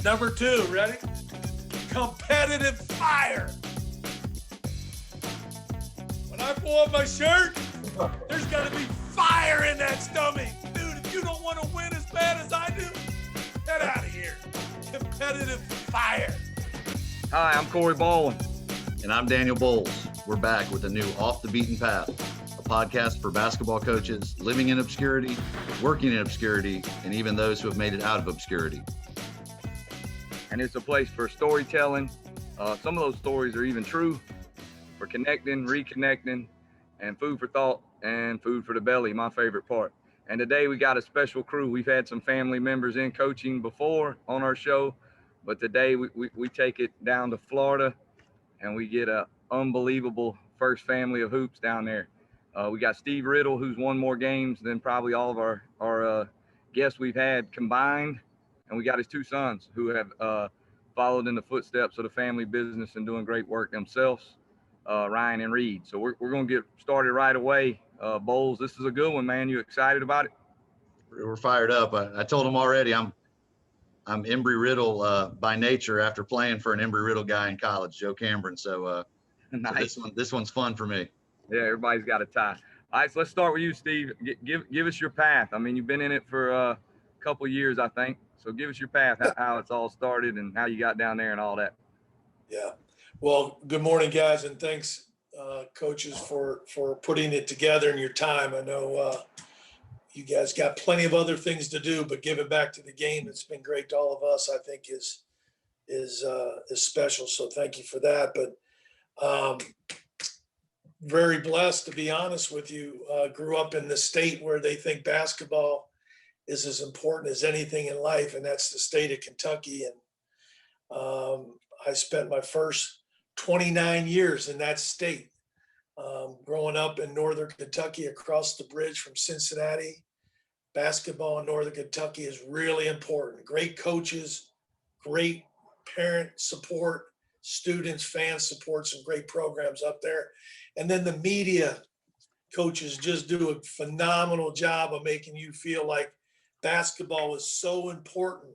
Number 2, ready? Competitive fire. When I pull up my shirt, there's got to be fire in that stomach. Dude, if you don't want to win as bad as I do, get out of here. Competitive fire. Hi, I'm Corey Baldwin. And I'm Daniel Bowles. We're back with a new Off the Beaten Path, a podcast for basketball coaches living in obscurity, working in obscurity, and even those who have made it out of obscurity. And it's a place for storytelling. Some of those stories are even true, for connecting, reconnecting, and food for thought and food for the belly, my favorite part. And today we got a special crew. We've had some family members in coaching before on our show, but today we take it down to Florida and we get a unbelievable first family of hoops down there. We got Steve Riddle, who's won more games than probably all of our guests we've had combined. And we got his 2 sons who have followed in the footsteps of the family business and doing great work themselves, Ryan and Reed. So we're going to get started right away. Bowles, this is a good one, man. You excited about it? We're fired up. I told him already I'm Embry Riddle by nature after playing for an Embry Riddle guy in college, Joe Cameron. So, Nice. So this one's fun for me. Yeah, everybody's got a tie. All right, so let's start with you, Steve. Give us your path. I mean, you've been in it for a couple of years, I think. So give us your path, how it's all started and how you got down there and all that. Yeah. Well, good morning, guys, and thanks, coaches, for putting it together in your time. I know you guys got plenty of other things to do, but giving back to the game, it's been great to all of us, I think is special. So thank you for that. But very blessed, to be honest with you. Grew up in the state where they think basketball is as important as anything in life, and that's the state of Kentucky. And I spent my first 29 years in that state, growing up in northern Kentucky across the bridge from Cincinnati. Basketball in northern Kentucky is really important. Great coaches, great parent support, students, fan support, some great programs up there. And then the media coaches just do a phenomenal job of making you feel like basketball is so important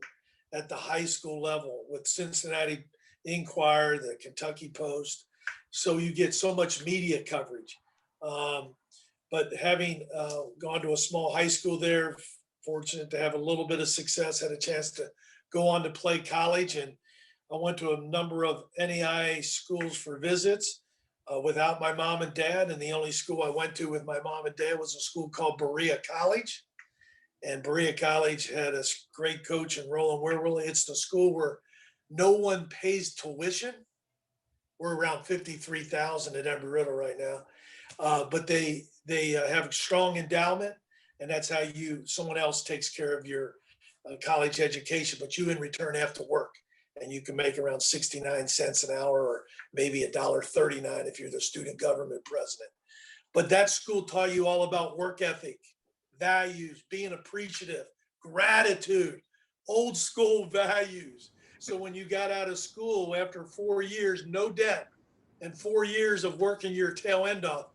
at the high school level with Cincinnati Enquirer, the Kentucky Post. So you get so much media coverage. But having gone to a small high school there, fortunate to have a little bit of success, had a chance to go on to play college. And I went to a number of NAIA schools for visits without my mom and dad. And the only school I went to with my mom and dad was a school called Berea College. And Berea College had a great coach in Roland Werwille. It's the school where no one pays tuition. We're around 53,000 at Embry Riddle right now. But they have a strong endowment, and that's how someone else takes care of your college education, but you in return have to work. And you can make around 69 cents an hour or maybe $1.39 if you're the student government president. But that school taught you all about work ethic, values, being appreciative, gratitude, old school values. So when you got out of school after 4 years, no debt, and 4 years of working your tail end off,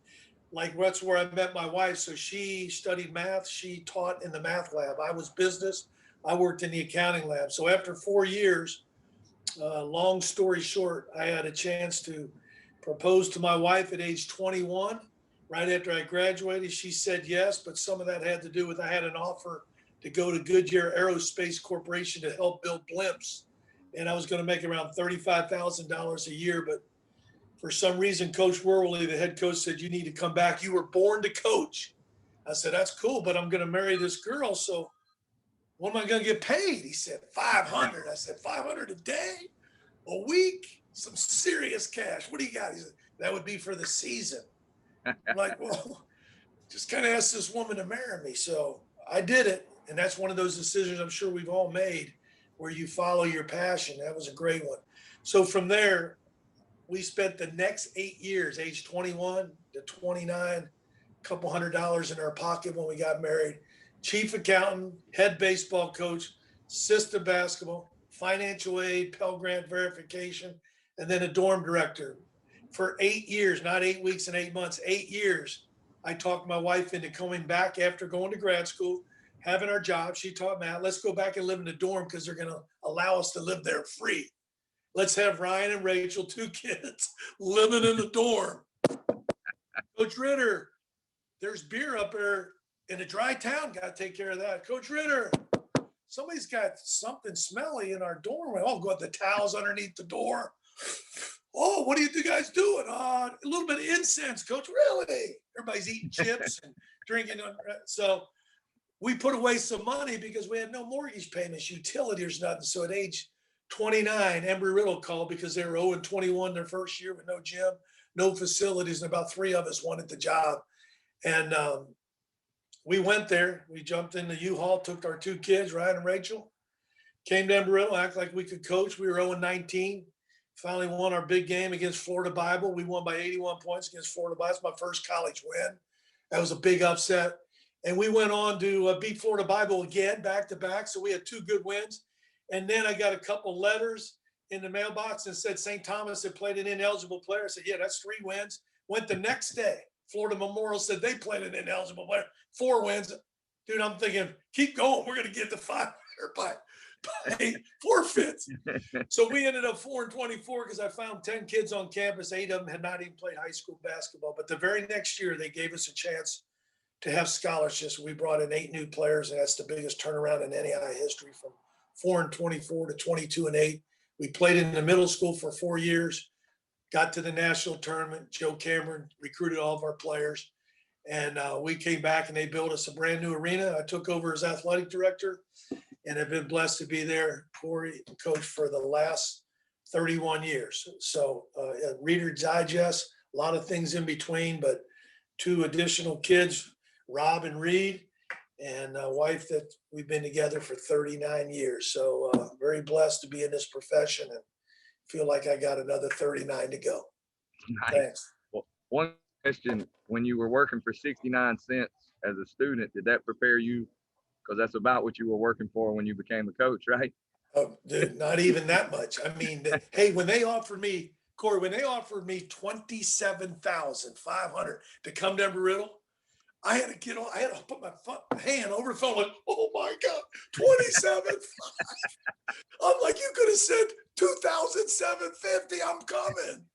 like that's where I met my wife. So she studied math. She taught in the math lab. I was business. I worked in the accounting lab. So after 4 years, long story short, I had a chance to propose to my wife at age 21. Right after I graduated, she said yes, but some of that had to do with I had an offer to go to Goodyear Aerospace Corporation to help build blimps. And I was going to make around $35,000 a year. But for some reason, Coach Werwille, the head coach, said, you need to come back. You were born to coach. I said, that's cool, but I'm going to marry this girl. So what am I going to get paid? He said, $500. I said, $500 a day, a week, some serious cash. What do you got? He said, that would be for the season. I'm like, well, just kind of asked this woman to marry me. So I did it. And that's one of those decisions I'm sure we've all made where you follow your passion. That was a great one. So from there, we spent the next 8 years, age 21 to 29, a couple $100 in our pocket when we got married. Chief accountant, head baseball coach, assistant basketball, financial aid, Pell Grant verification, and then a dorm director. For 8 years, not 8 weeks and 8 months, 8 years, I talked my wife into coming back after going to grad school having our job. She taught Matt, let's go back and live in the dorm because they're going to allow us to live there free. Let's have Ryan and Rachel, 2 kids, living in the dorm. Coach Ritter, there's beer up there in a dry town. Got to take care of that. Coach Ritter, somebody's got something smelly in our dorm. Oh, got the towels underneath the door. Oh, what are you guys doing? A little bit of incense, Coach. Really? Everybody's eating chips and drinking. So we put away some money because we had no mortgage payments, utilities, nothing. So at age 29, Embry-Riddle called because they were 0-21 their first year with no gym, no facilities, and about 3 of us wanted the job. And we went there. We jumped in the U-Haul, took our 2 kids, Ryan and Rachel, came to Embry-Riddle, acted like we could coach. We were 0-19. Finally won our big game against Florida Bible. We won by 81 points against Florida Bible. It's my first college win. That was a big upset. And we went on to beat Florida Bible again, back to back. So we had 2 good wins. And then I got a couple letters in the mailbox and said St. Thomas had played an ineligible player. I said, yeah, that's 3 wins. Went the next day. Florida Memorial said they played an ineligible player. 4 wins. Dude, I'm thinking, keep going. We're going to get to 500 by 8 forfeits. So we ended up 4-24 because I found 10 kids on campus. 8 of them had not even played high school basketball. But the very next year, they gave us a chance to have scholarships. We brought in 8 new players, and that's the biggest turnaround in NAI history, from 4-24 to 22-8. We played in the middle school for 4 years, got to the national tournament. Joe Cameron recruited all of our players, and we came back and they built us a brand new arena. I took over as athletic director and have been blessed to be there, Corey, coach, for the last 31 years. So Reader Digest, a lot of things in between, but 2 additional kids, Rob and Reed, and a wife that we've been together for 39 years. So very blessed to be in this profession and feel like I got another 39 to go. Nice. Thanks. Well, one question, when you were working for 69 cents as a student, did that prepare you? Because that's about what you were working for when you became a coach, right? Oh, dude, not even that much. I mean, hey, when they offered me, Corey, when they offered me $27,500 to come to Embry-Riddle, I had to get on. I had to put my hand over the phone, like, oh my God, 27.5. I'm like, you could have said 2,750. I'm coming.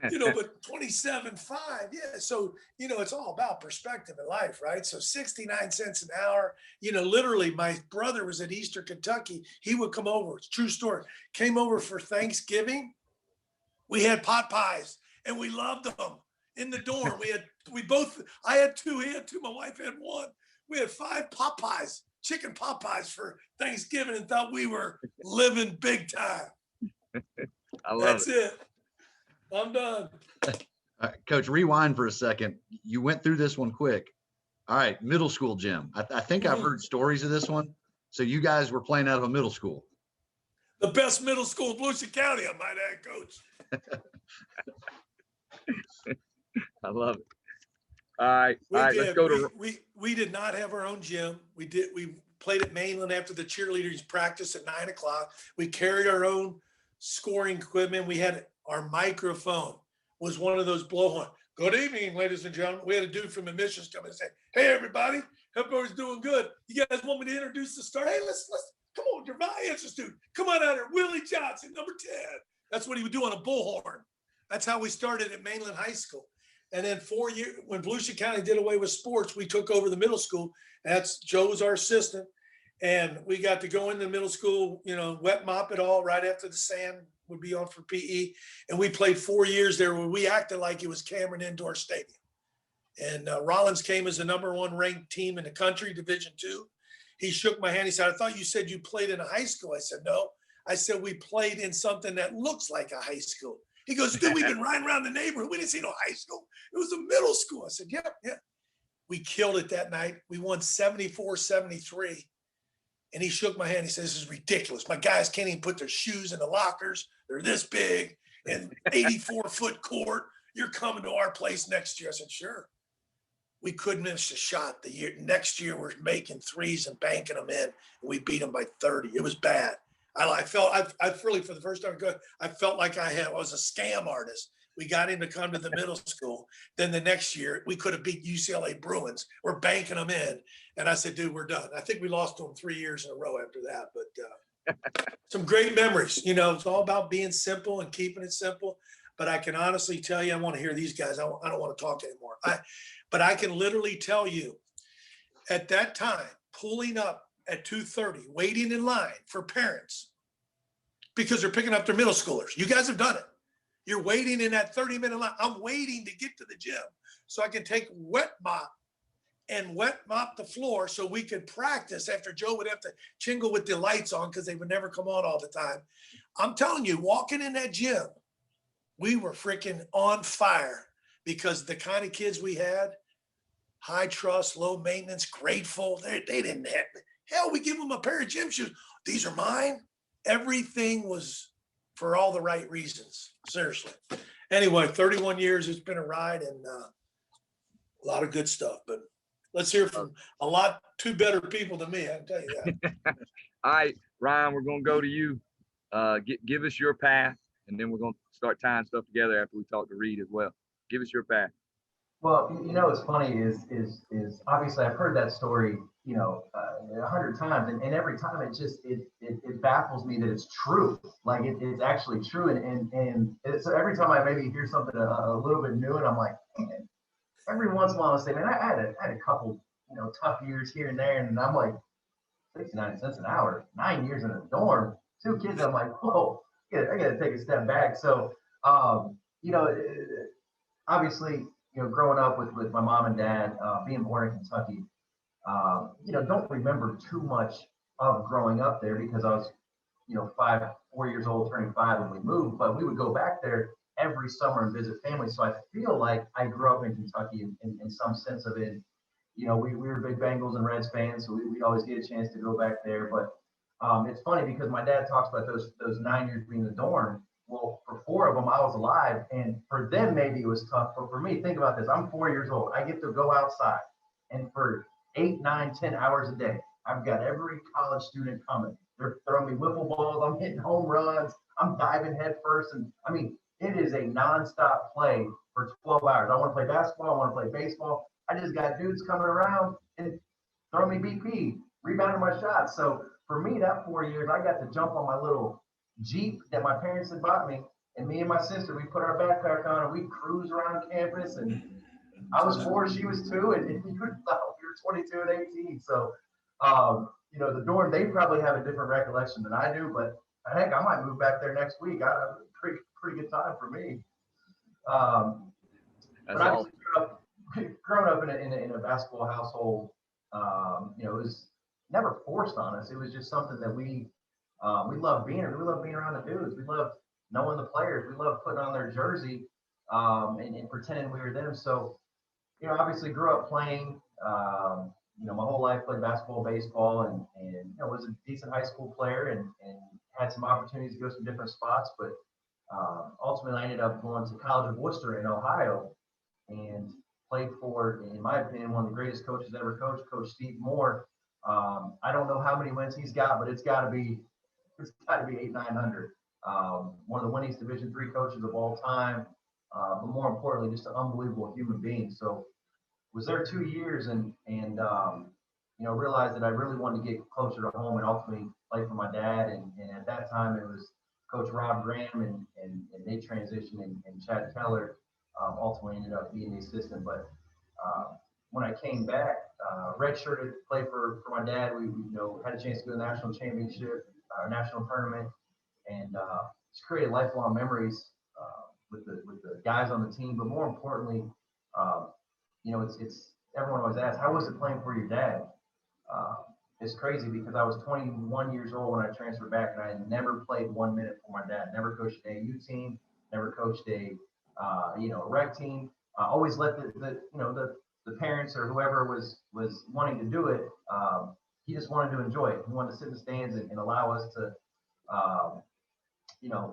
But 27.5, yeah. So, it's all about perspective in life, right? So 69 cents an hour, literally my brother was at Eastern Kentucky. He would come over. It's a true story. Came over for Thanksgiving. We had pot pies and we loved them in the dorm. I had 2, he had 2, my wife had 1. We had 5 Popeyes, chicken Popeyes for Thanksgiving, and thought we were living big time. I love That's it. I'm done. All right, Coach, rewind for a second. You went through this one quick. All right, middle school gym. I think I've heard stories of this one. So you guys were playing out of a middle school. The best middle school in Volusia County, I might add, Coach. I love it. All right, let's go to. We did not have our own gym. We played at Mainland after the cheerleaders practice at 9 o'clock. We carried our own scoring equipment. We had our microphone was one of those blowhorn. Good evening, ladies and gentlemen. We had a dude from admissions come and say, "Hey, everybody, hope everybody's doing good. You guys want me to introduce the star? Hey, let's come on, your Vice student. Come on out here, Willie Johnson, number 10." That's what he would do on a bullhorn. That's how we started at Mainland High School. And then 4 years, when Volusia County did away with sports, we took over the middle school. That's Joe was our assistant. And we got to go into the middle school, wet mop it all right after the sand would be on for PE. And we played 4 years there where we acted like it was Cameron Indoor Stadium. And Rollins came as the #1 ranked team in the country, Division II. He shook my hand. He said, "I thought you said you played in a high school." I said, "No." I said, "We played in something that looks like a high school." He goes, "Dude, we've been riding around the neighborhood. We didn't see no high school. It was a middle school." I said, "Yeah." We killed it that night. We won 74-73. And he shook my hand. He said, "This is ridiculous. My guys can't even put their shoes in the lockers. They're this big and 84-foot court. You're coming to our place next year." I said, "Sure." We couldn't miss a shot. Next year, we're making threes and banking them in. And we beat them by 30. It was bad. I really, for the first time, I felt like I was a scam artist. We got him to come to the middle school. Then the next year, we could have beat UCLA Bruins. We're banking them in. And I said, dude, we're done. I think we lost to them 3 years in a row after that. But some great memories. You know, it's all about being simple and keeping it simple. But I can honestly tell you, I want to hear these guys. I don't want to talk anymore. But I can literally tell you, at that time, pulling up at 2:30, waiting in line for parents because they're picking up their middle schoolers. You guys have done it. You're waiting in that 30-minute line. I'm waiting to get to the gym so I can take wet mop the floor so we could practice after Joe would have to jingle with the lights on because they would never come on all the time. I'm telling you, walking in that gym, we were freaking on fire because the kind of kids we had, high trust, low maintenance, grateful. They didn't have, hell, we give them a pair of gym shoes. These are mine. Everything was for all the right reasons. Seriously. Anyway, 31 years, it's been a ride and a lot of good stuff. But let's hear from two better people than me. I can tell you that. All right, Ryan, we're going to go to you. Give us your path, and then we're going to start tying stuff together after we talk to Reed as well. Give us your path. Well, what's funny is obviously I've heard that story, 100 times, and every time it baffles me that it's true. Like it's actually true, and so every time I maybe hear something a little bit new, and I'm like, man, every once in a while I say, man, I had a couple, tough years here and there, and I'm like, 69 cents an hour, 9 years in a dorm, 2 kids. I'm like, whoa, I got to take a step back. So, obviously, growing up with my mom and dad, being born in Kentucky, don't remember too much of growing up there because I was, 4 years old, turning 5 when we moved, but we would go back there every summer and visit family. So I feel like I grew up in Kentucky in some sense of it. We were big Bengals and Reds fans, so we'd always get a chance to go back there. But it's funny because my dad talks about those 9 years being in the dorm. Well, for 4 of them, I was alive. And for them, maybe it was tough. But for me, think about this. I'm 4 years old. I get to go outside. And for 8, 9, 10 hours a day, I've got every college student coming. They're throwing me wiffle balls. I'm hitting home runs. I'm diving head first. And I mean, it is a nonstop play for 12 hours. I want to play basketball. I want to play baseball. I just got dudes coming around and throwing me BP, rebounding my shots. So for me, that 4 years, I got to jump on my little Jeep that my parents had bought me, and me and my sister, we put our backpack on and we cruise around campus. And I was 4, she was 2, and we were 22 and 18. So, the dorm, they probably have a different recollection than I do, but heck, I might move back there next week. Pretty good time for me. But I was growing up in a basketball household. It was never forced on us. It was just something that we love being. We love being around the dudes. We love knowing the players. We love putting on their jersey and pretending we were them. So, obviously grew up playing. My whole life played basketball, baseball, and was a decent high school player and had some opportunities to go some different spots. But ultimately, I ended up going to College of Worcester in Ohio and played for, in my opinion, one of the greatest coaches ever coached, Coach Steve Moore. I don't know how many wins he's got, but it's got to be 800, 900. One of the winningest Division III coaches of all time, but more importantly, just an unbelievable human being. So was there 2 years and realized that I really wanted to get closer to home and ultimately play for my dad. And at that time, it was Coach Rob Graham and they transitioned and Chad Keller ultimately ended up being the assistant. But when I came back, redshirted, played for my dad. We had a chance to go to the national championship, national tournament, and just created lifelong memories with the guys on the team. But more importantly, it's everyone always asks, how was it playing for your dad? It's crazy because I was 21 years old when I transferred back, and I had never played 1 minute for my dad. Never coached an AU team, never coached a rec team. Always let the parents or whoever was wanting to do it. He just wanted to enjoy it. He wanted to sit in the stands and allow us to,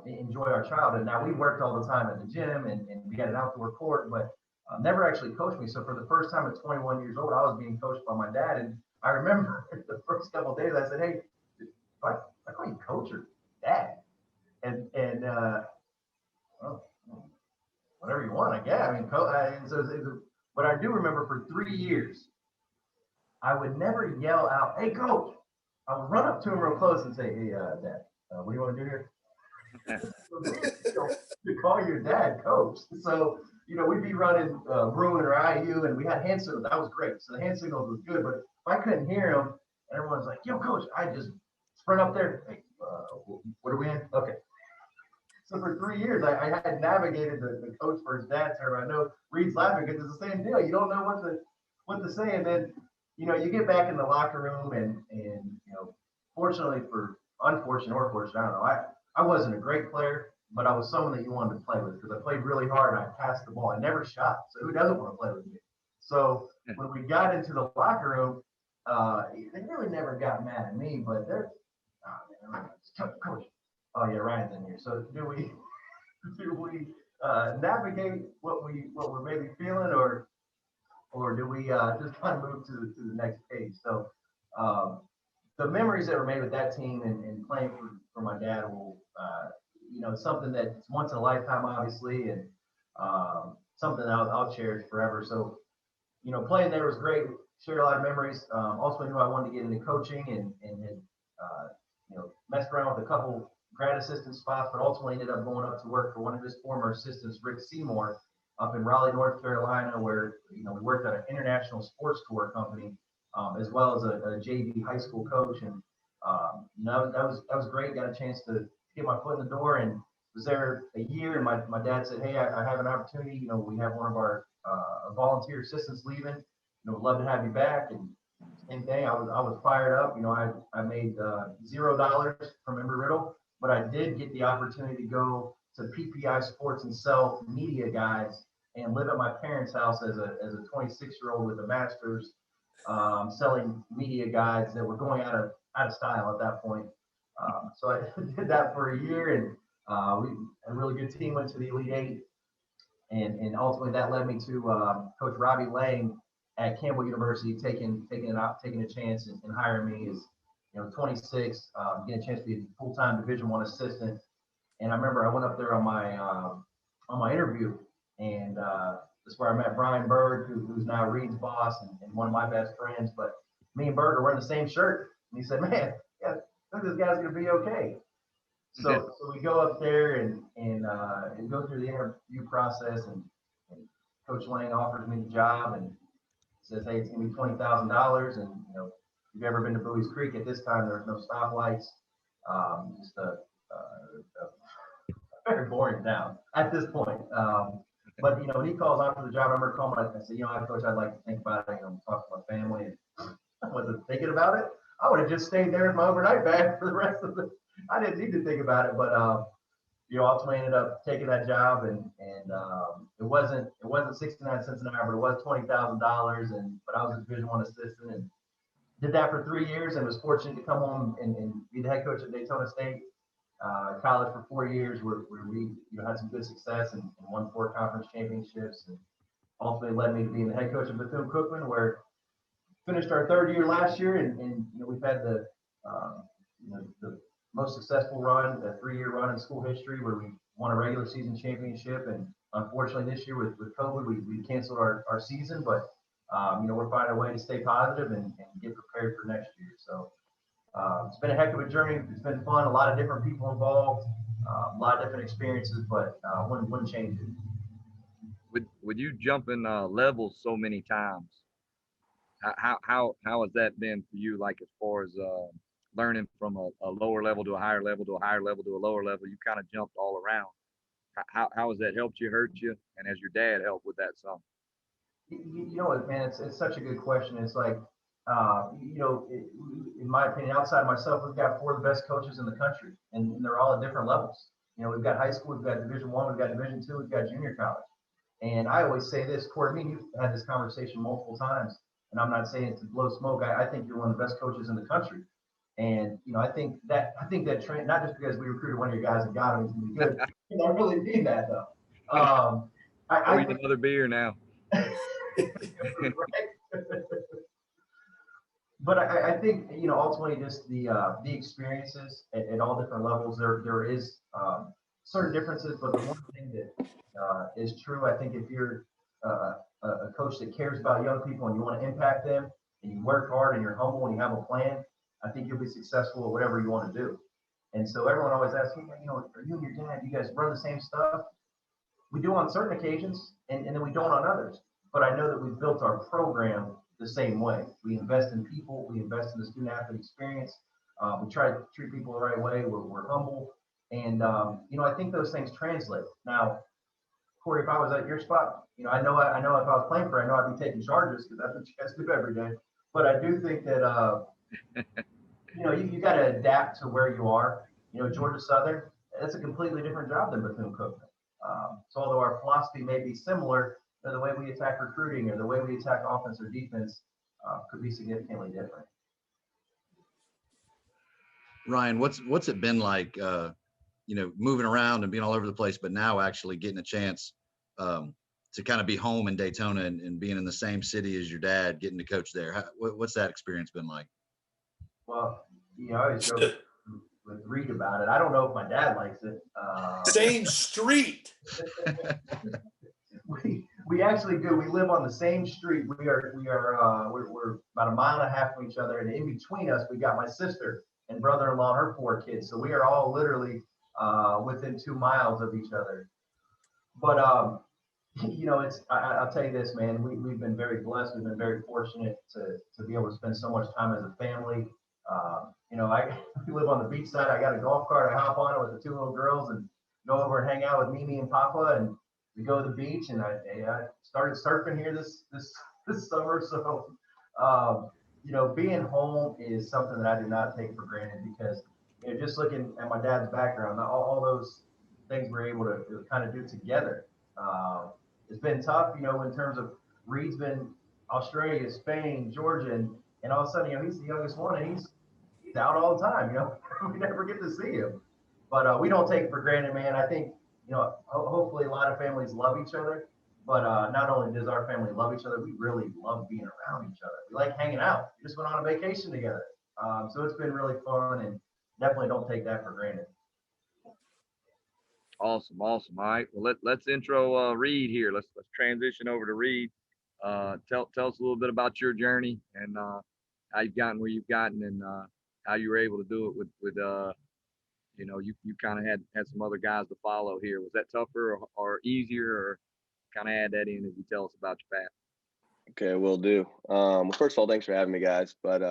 enjoy our childhood. Now we worked all the time at the gym and we had an outdoor court, but never actually coached me. So for the first time at 21 years old, I was being coached by my dad. And I remember the first couple of days I said, hey, I call you coach or dad. And whatever you want, I guess. I mean, but I do remember for 3 years, I would never yell out, "Hey, coach!" I would run up to him real close and say, "Hey, Dad, what do you want to do here?" To call your dad coach. So, we'd be running Bruin or IU, and we had hand signals. That was great. So the hand signals was good. But if I couldn't hear him, and everyone's like, "Yo, coach," I just sprint up there. "Hey, what are we in?" Okay. So for 3 years, I had navigated the coach for his dad term. I know Reed's laughing because it's the same deal. You don't know what to say, and then you get back in the locker room, and fortunately unfortunate or fortunate, I don't know. I wasn't a great player, but I was someone that you wanted to play with because I played really hard and I passed the ball. I never shot, so who doesn't want to play with me? So when we got into the locker room, they really never got mad at me, but they're, "Oh, man, coach, oh yeah, Ryan's in here." So do we navigate what we're maybe feeling, or do we just kind of move to the next page? So the memories that were made with that team and playing for my dad will, something that's once in a lifetime, obviously, and something that I'll cherish forever. So, playing there was great. Shared a lot of memories. Also knew I wanted to get into coaching and had, messed around with a couple grad assistant spots, but ultimately ended up going up to work for one of his former assistants, Rick Seymour, up in Raleigh, North Carolina, where, we worked at an international sports tour company, as well as a JV high school coach. And, that was great. Got a chance to get my foot in the door and was there a year. And my dad said, "Hey, I have an opportunity. We have one of our volunteer assistants leaving. We'd love to have you back." And same thing. I was fired up. I made $0 from Embry-Riddle, but I did get the opportunity to go to PPI Sports and sell media guides and live at my parents' house as a 26-year-old with a master's, selling media guides that were going out of style at that point. So I did that for a year, and we had a really good team, went to the Elite Eight, and ultimately that led me to Coach Robbie Lang at Campbell University, taking a chance and hiring me as 26, getting a chance to be a full-time Division I assistant. And I remember I went up there on my interview, and that's where I met Brian Berg, who's now Reed's boss and one of my best friends. But me and Berg are wearing the same shirt, and he said, "Man, yeah, I think this guy's gonna be okay." So we go up there and go through the interview process, and Coach Lang offers me the job and says, "Hey, it's gonna be $20,000, and if you've ever been to Bowie's Creek, at this time there's no stoplights, just a very boring town at this point." But when he calls out for the job, I remember calling I said, "Coach, I'd like to think about it, talk to my family." And I wasn't thinking about it. I would have just stayed there in my overnight bag for the rest of it. I didn't need to think about it, but ultimately ended up taking that job, and it wasn't 69 cents an hour, but it was $20,000, but I was a Division I assistant and did that for 3 years, and was fortunate to come home and be the head coach at Daytona State College for 4 years, where we had some good success and won 4 conference championships, and ultimately led me to being the head coach of Bethune-Cookman, where finished our 3rd year last year, and we've had the most successful run, a 3-year run in school history, where we won a regular season championship. And unfortunately this year with COVID, we canceled our season, but we're finding a way to stay positive and get prepared for next year. So it's been a heck of a journey. It's been fun. A lot of different people involved, a lot of different experiences, but wouldn't change it. Would you jump in levels so many times? How has that been for you? Like as far as learning from a lower level to a higher level to a higher level to a lower level, you kind of jumped all around. How has that helped you, hurt you, and has your dad helped with that some? You know what, man? It's such a good question. It's like, in my opinion, outside of myself, we've got 4 of the best coaches in the country, and they're all at different levels. We've got high school, we've got Division I, we've got Division II, we've got junior college. And I always say this, Corey, you've had this conversation multiple times, and I'm not saying it to blow smoke. I think you're one of the best coaches in the country. And, I think that trend, not just because we recruited one of your guys and got him, he's going to be good. I really mean that, though. I need another beer now. But I think, ultimately just the experiences at all different levels, there is certain differences, but the one thing that is true, I think if you're a coach that cares about young people and you want to impact them and you work hard and you're humble and you have a plan, I think you'll be successful at whatever you want to do. And so everyone always asks me, you know, are you and your dad, you guys run the same stuff? We do on certain occasions and then we don't on others. But I know that we've built our program the same way. We invest in people, we invest in the student athlete experience. We try to treat people the right way. We're humble. And, you know, I think those things translate. Now, Corey, if I was at your spot, you know if I was playing for, I know I'd be taking charges because that's what you guys do every day. But I do think that, you know, you got to adapt to where you are. You know, Georgia Southern, that's a completely different job than Bethune-Cookman. So although our philosophy may be similar, the way we attack recruiting or the way we attack offense or defense could be significantly different. Ryan, what's it been like, you know, moving around and being all over the place, but now actually getting a chance to kind of be home in Daytona and being in the same city as your dad, getting to coach there? What's that experience been like? Well, you know, I always joke with Reed about it. I don't know if my dad likes it. Same street. We actually do. We live on the same street. We're about a mile and a half from each other, and in between us, we got my sister and brother-in-law and her 4 kids. So we are all literally within 2 miles of each other. But you know, I'll tell you this, man. We've been very blessed. We've been very fortunate to be able to spend so much time as a family. You know, we live on the beach side. I got a golf cart. I hop on it with the 2 little girls and go over and hang out with Mimi and Papa, and we go to the beach. And I started surfing here this summer. So, you know, being home is something that I do not take for granted because, you know, just looking at my dad's background, all those things we're able to kind of do together. It's been tough, you know, in terms of Reed's been Australia, Spain, Georgia, and all of a sudden, you know, he's the youngest one, and he's out all the time. You know, we never get to see him, but we don't take it for granted, man. I think, you know, hopefully a lot of families love each other, but not only does our family love each other, we really love being around each other. We like hanging out. We just went on a vacation together, so it's been really fun, and definitely don't take that for granted. Awesome. All right. Well, let's intro Reed here. Let's transition over to Reed. Tell us a little bit about your journey and how you've gotten where you've gotten and how you were able to do it with you know, you kind of had some other guys to follow here. Was that tougher or easier, or kind of add that in as you tell us about your path? Okay, will do. Well, first of all, thanks for having me, guys. But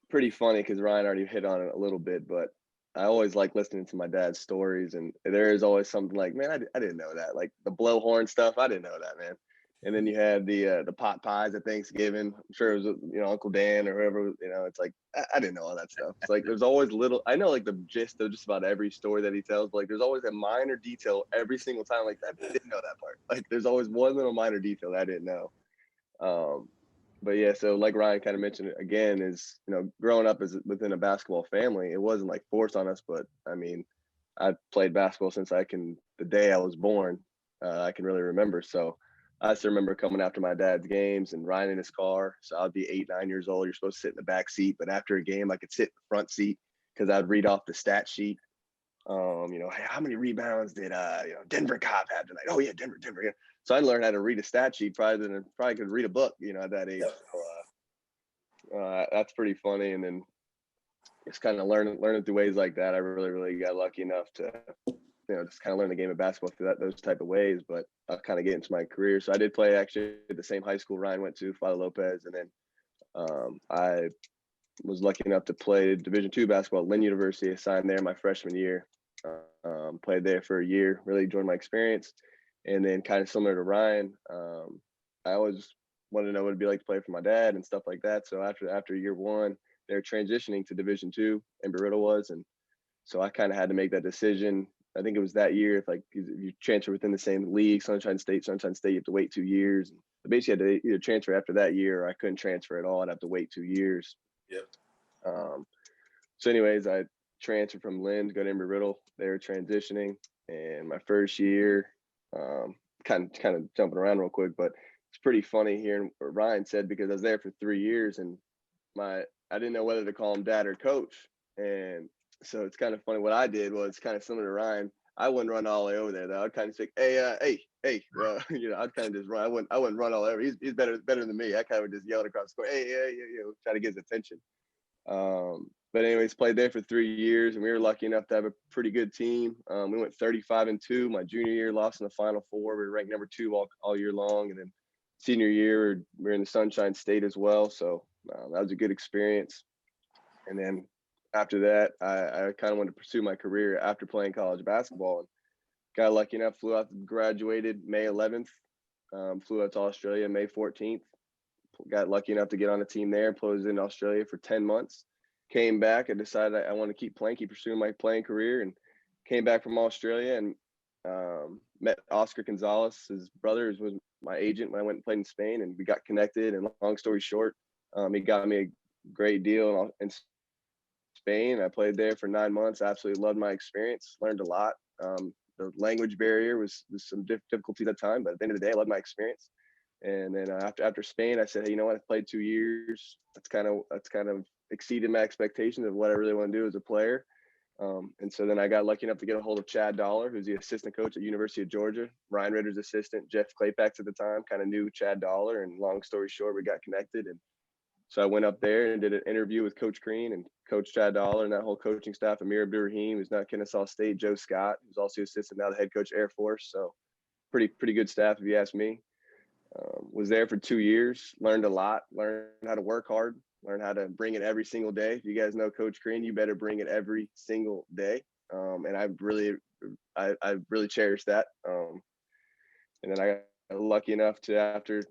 pretty funny because Ryan already hit on it a little bit, but I always like listening to my dad's stories, and there is always something like, man, I didn't know that. Like the blowhorn stuff, I didn't know that, man. And then you had the pot pies at Thanksgiving. I'm sure it was, you know, Uncle Dan or whoever, you know, it's like, I didn't know all that stuff. It's like, there's always I know like the gist of just about every story that he tells, but like there's always a minor detail every single time. Like I didn't know that part. Like there's always one little minor detail that I didn't know. But yeah, so like Ryan kind of mentioned again, is, you know, growing up as within a basketball family, it wasn't like forced on us, but I mean, I played basketball since the day I was born, I can really remember. So I still remember coming after my dad's games and riding in his car. So I'd be 8, 9 years old. You're supposed to sit in the back seat, but after a game, I could sit in the front seat because I'd read off the stat sheet. You know, hey, how many rebounds did you know, Denver Cop have tonight? Oh yeah, Denver. Yeah. So I learned how to read a stat sheet probably could read a book, you know, at that age. So, that's pretty funny. And then just kind of learning through ways like that. I really got lucky enough to, you know, just kind of learn the game of basketball through those type of ways. But I'll kind of get into my career. So I did play actually at the same high school Ryan went to, Father Lopez, and then I was lucky enough to play Division II basketball at Lynn University. I signed there my freshman year. Played there for a year. Really enjoyed my experience. And then kind of similar to Ryan, I always wanted to know what it'd be like to play for my dad and stuff like that. So after year one, they're transitioning to Division II, Embry-Riddle was, and so I kind of had to make that decision. I think it was that year. If you transfer within the same league, Sunshine State, you have to wait 2 years. I basically had to either transfer after that year, or I couldn't transfer at all. I'd have to wait 2 years. Yep. So anyways, I transferred from Lynn to go to Embry-Riddle. They were transitioning, and my first year, kind of jumping around real quick, but it's pretty funny hearing what Ryan said, because I was there for 3 years and I didn't know whether to call him dad or coach. And So it's kind of funny. What I did was kind of similar to Ryan. I wouldn't run all the way over there though. I'd kind of say, hey, I'd kind of just run. I wouldn't run all over. He's better than me. I kind of just yelled across the court, hey, try to get his attention. But anyways, played there for 3 years, and we were lucky enough to have a pretty good team. We went 35-2. My junior year, lost in the Final Four. We were ranked number 2 all year long, and then senior year, we were in the Sunshine State as well. So that was a good experience. And then after that, I kind of wanted to pursue my career after playing college basketball, and got lucky enough, graduated May 11th, flew out to Australia May 14th. Got lucky enough to get on a team there, was in Australia for 10 months. Came back and decided I want to keep pursuing my playing career, and came back from Australia and met Oscar Gonzalez. His brother was my agent when I went and played in Spain, and we got connected. And long story short, he got me a great deal in Spain. I played there for 9 months. Absolutely loved my experience. Learned a lot. The language barrier was some difficulty at the time, but at the end of the day, I loved my experience. And then after Spain, I said, hey, you know what? I played 2 years. That's kind of exceeded my expectations of what I really want to do as a player. And so then I got lucky enough to get a hold of Chad Dollar, who's the assistant coach at University of Georgia. Ryan Ritter's assistant, Jeff Claypax at the time, kind of knew Chad Dollar. And long story short, we got connected. And so I went up there and did an interview with Coach Crean and Coach Chad Dollar and that whole coaching staff. Amir Abdurrahim, who's now at Kennesaw State, Joe Scott, who's also assistant now the head coach Air Force. So pretty good staff, if you ask me. Was there for 2 years, learned a lot, learned how to work hard, learned how to bring it every single day. If you guys know Coach Crean, you better bring it every single day. And I really cherish that. And then I got lucky enough to, after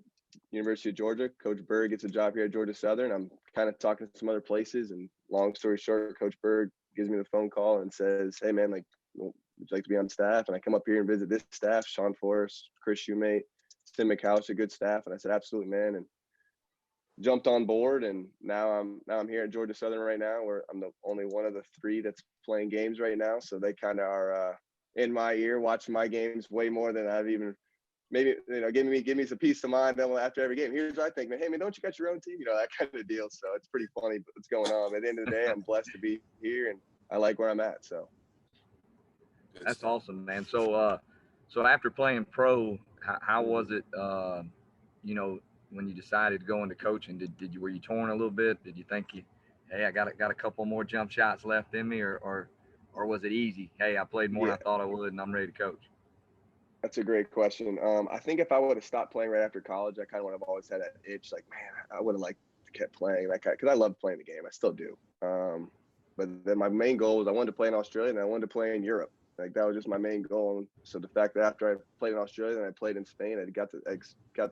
University of Georgia, Coach Berg gets a job here at Georgia Southern. I'm kind of talking to some other places, and long story short, Coach Berg gives me the phone call and says, hey man, would you like to be on staff? And I come up here and visit this staff, Sean Forrest, Chris Shoemate, Tim McAllister, good staff. And I said, absolutely, man. And jumped on board. And now I'm here at Georgia Southern right now, where I'm the only one of the 3 that's playing games right now. So they kind of are in my ear, watching my games way more than I've even, maybe, give me some peace of mind after every game. Here's what I think, man, hey man, don't you got your own team? That kind of deal. So it's pretty funny what's going on. At the end of the day, I'm blessed to be here, and I like where I'm at. So that's awesome, man. So after playing pro, how was it, when you decided to go into coaching? Were you torn a little bit? Did you think hey, I got a couple more jump shots left in me, or was it easy? Hey, I played more than I thought I would, and I'm ready to coach. That's a great question. I think if I would have stopped playing right after college, I kind of would have always had that itch, like, man, I would have liked to kept playing, because I love playing the game. I still do. But then my main goal was I wanted to play in Australia, and I wanted to play in Europe. Like, that was just my main goal. And so the fact that after I played in Australia and I played in Spain, I got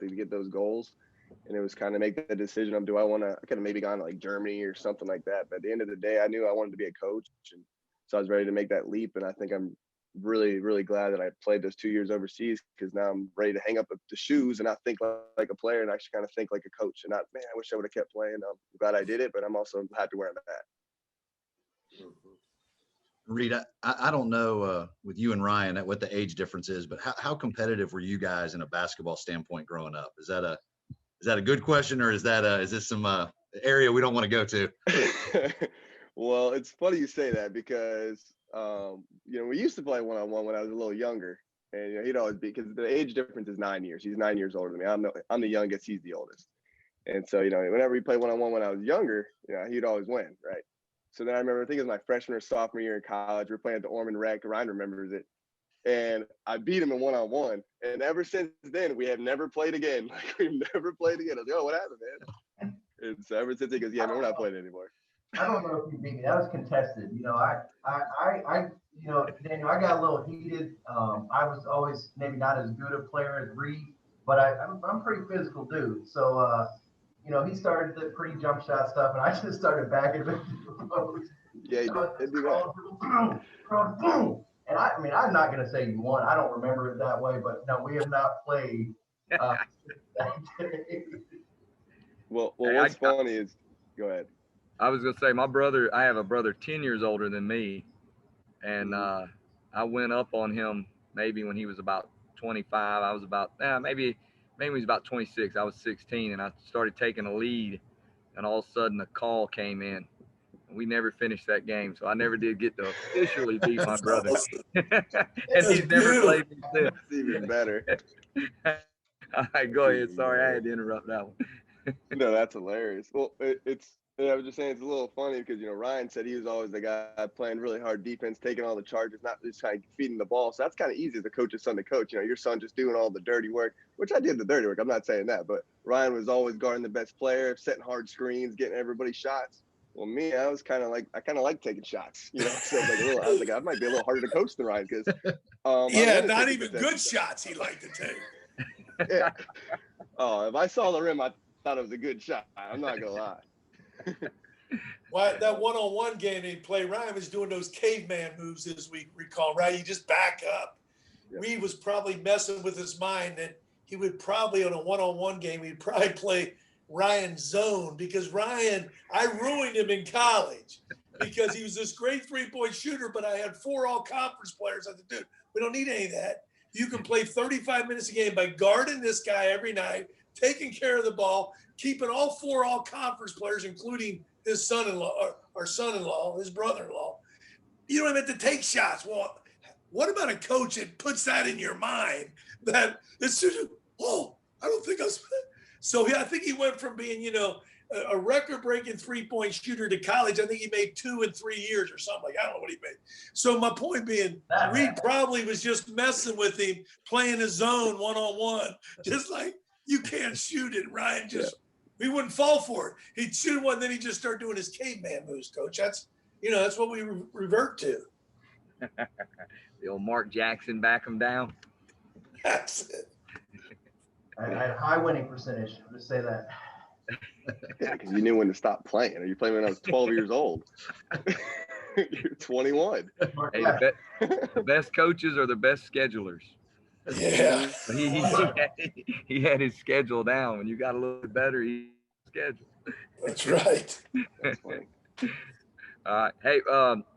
to get those goals. And it was kind of make the decision of, I could have maybe gone to like Germany or something like that. But at the end of the day, I knew I wanted to be a coach. And so I was ready to make that leap. And I think I'm really, really glad that I played those 2 years overseas, because now I'm ready to hang up the shoes and not think like a player, and actually kind of think like a coach, and not, man, I wish I would have kept playing. I'm glad I did it, but I'm also happy where I'm at. Reed, I don't know with you and Ryan what the age difference is, but how competitive were you guys in a basketball standpoint growing up? Is that a good question, or is this some area we don't want to go to? Well, it's funny you say that, because we used to play one-on-one when I was a little younger, and he'd always be, because the age difference is 9 years. He's 9 years older than me. I'm the youngest. He's the oldest. And so whenever we played one-on-one when I was younger, he'd always win, right? So then I remember, I think it was my freshman or sophomore year in college. We were playing at the Ormond Rec. Ryan remembers it. And I beat him in one-on-one. And ever since then, we have never played again. We've never played again. I was like, oh, what happened, man? And so ever since he goes, yeah, man, we're not playing anymore. I don't know if you beat me. That was contested. Daniel, I got a little heated. I was always maybe not as good a player as Reed, but I'm a pretty physical dude. So, he started the pre-jump shot stuff, and I just started backing him. Yeah, he did do that. Boom. And I'm not going to say you won. I don't remember it that way, but no, we have not played that day. Well, what's funny is, go ahead. I was going to say, I have a brother 10 years older than me, and I went up on him maybe when he was about 25. I was about, maybe he was about 26. I was 16, and I started taking a lead, and all of a sudden a call came in, We never finished that game, so I never did get to officially beat my That's brother. awesome. And That's he's never beautiful. played me since. It's even better. All right, go ahead. Sorry, I had to interrupt that one. No, that's hilarious. Well, I was just saying it's a little funny because, Ryan said he was always the guy playing really hard defense, taking all the charges, not just kind of feeding the ball. So that's kind of easy as a coach's son to coach. Your son just doing all the dirty work, which I did the dirty work. I'm not saying that, but Ryan was always guarding the best player, setting hard screens, getting everybody shots. Well, me, I was kind of like taking shots, So I was like, I might be a little harder to coach than Ryan because Yeah, not even good shots he liked to take. Yeah. Oh, if I saw the rim, I thought it was a good shot. I'm not gonna lie. Well, that one-on-one game he played, Ryan was doing those caveman moves, as we recall, right? You just back up. Yep. Reed was probably messing with his mind that he would probably, on a one-on-one game, he'd probably play Ryan zone, because Ryan, I ruined him in college because he was this great three-point shooter, but I had 4 all-conference players. I said, dude, we don't need any of that. You can play 35 minutes a game by guarding this guy every night, taking care of the ball, keeping all 4 all-conference players, including his son-in-law, our son-in-law, his brother-in-law. You don't even have to take shots. Well, what about a coach that puts that in your mind that as soon as, I don't think I was. So I think he went from being, a record-breaking three-point shooter to college. I think he made 2 in 3 years or something. I don't know what he made. So my point being, Reed probably was just messing with him, playing his zone one-on-one, just like you can't shoot it. Ryan just, he wouldn't fall for it. He'd shoot one, then he'd just start doing his caveman moves, Coach. That's what we revert to. The old Mark Jackson back him down. That's it. I had a high winning percentage. I'll just say that. Yeah, because you knew when to stop playing. Or you played when I was 12 years old. You're 21. Hey, the best coaches are the best schedulers. Yeah. He had his schedule down. When you got a little bit better, he schedule. That's right. That's funny. Hey,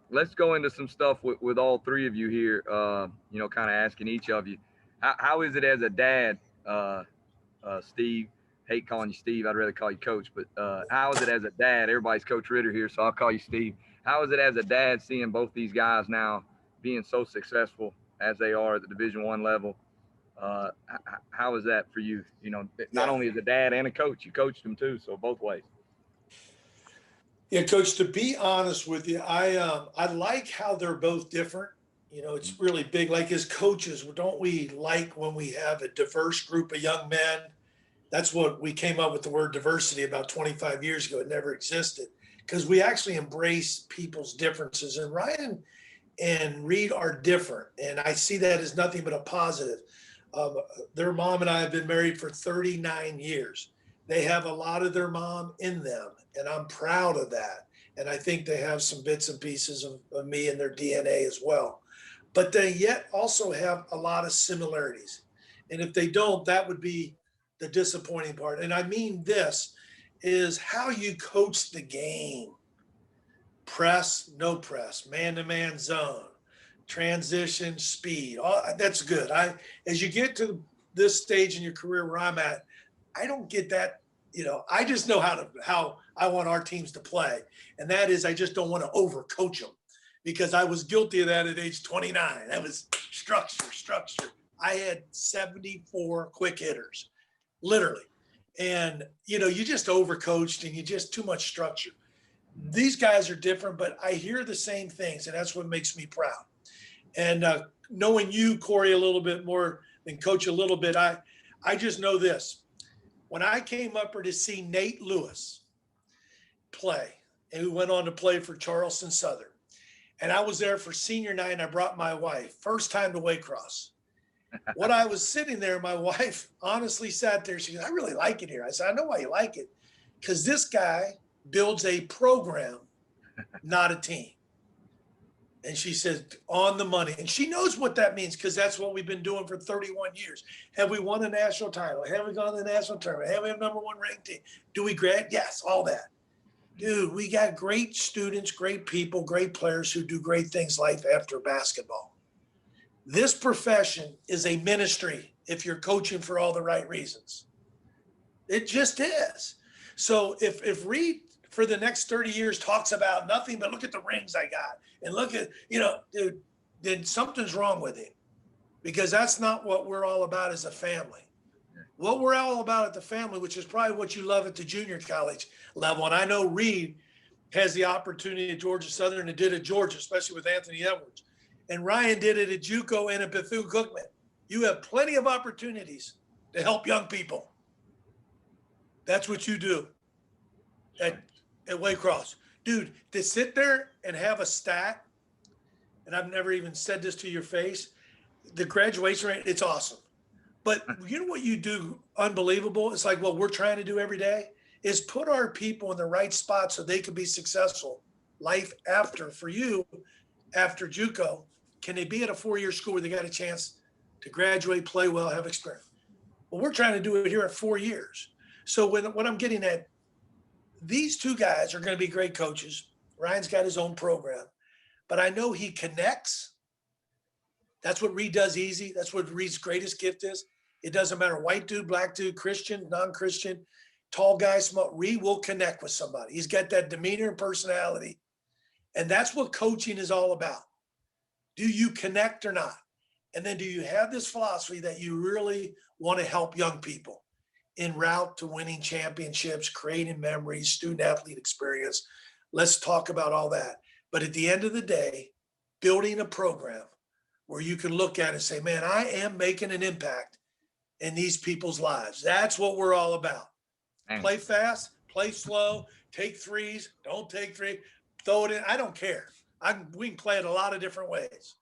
let's go into some stuff with all 3 of you here. Kind of asking each of you, how is it as a dad, Steve? Hate calling you Steve. I'd rather call you Coach. But how is it as a dad? Everybody's Coach Ritter here, so I'll call you Steve. How is it as a dad seeing both these guys now being so successful as they are at the Division I level? How is that for you? Not only as a dad and a coach, you coached them too, so both ways. Yeah, Coach, to be honest with you, I like how they're both different. It's really big. Like as coaches, don't we like when we have a diverse group of young men? That's what we came up with the word diversity about 25 years ago. It never existed because we actually embrace people's differences. And Ryan and Reed are different. And I see that as nothing but a positive. Their mom and I have been married for 39 years. They have a lot of their mom in them, and I'm proud of that. And I think they have some bits and pieces of me in their DNA as well. But they yet also have a lot of similarities. And if they don't, that would be the disappointing part. And I mean this is how you coach the game. Press, no press, man-to-man zone, transition, speed. That's good. As you get to this stage in your career where I'm at, I don't get that. I just know how I want our teams to play. And that is, I just don't want to overcoach them because I was guilty of that at age 29. That was structure. I had 74 quick hitters, literally. And, you just overcoached and you just too much structure. These guys are different, but I hear the same things, and that's what makes me proud. And knowing you, Corey, a little bit more than Coach a little bit, I just know this. When I came up here to see Nate Lewis play, and who went on to play for Charleston Southern, and I was there for senior night, and I brought my wife, first time to Waycross. When I was sitting there, my wife honestly sat there. She goes, I really like it here. I said, I know why you like it, because this guy builds a program, not a team. And she says, on the money. And she knows what that means because that's what we've been doing for 31 years. Have we won a national title? Have we gone to the national tournament? Have we have number 1 ranked team? Do we grad? Yes, all that. Dude, we got great students, great people, great players who do great things life after basketball. This profession is a ministry if you're coaching for all the right reasons. It just is. So if Reed for the next 30 years talks about nothing but look at the rings I got and look at, dude, then something's wrong with him, because that's not what we're all about as a family. What we're all about at the family, which is probably what you love at the junior college level. And I know Reed has the opportunity at Georgia Southern and did at Georgia, especially with Anthony Edwards. And Ryan did it at JUCO and at Bethune-Cookman. You have plenty of opportunities to help young people. That's what you do at Waycross. Dude, to sit there and have a stat, and I've never even said this to your face, the graduation rate, it's awesome. But you know what you do unbelievable? It's like what we're trying to do every day is put our people in the right spot so they can be successful life after. For you, after JUCO, can they be at a 4-year school where they got a chance to graduate, play well, have experience? Well, we're trying to do it here at 4 years. So what I'm getting at, these two guys are going to be great coaches. Ryan's got his own program, but I know he connects. That's what Reed does easy. That's what Reed's greatest gift is. It doesn't matter, white dude, black dude, Christian, non-Christian, tall guy, small. Reed will connect with somebody. He's got that demeanor and personality. And that's what coaching is all about. Do you connect or not? And then do you have this philosophy that you really want to help young people en route to winning championships, creating memories, student athlete experience? Let's talk about all that. But at the end of the day, building a program where you can look at it and say, man, I am making an impact in these people's lives. That's what we're all about. Man. Play fast, play slow, take threes, don't take three, throw it in. I don't care. We can play it a lot of different ways,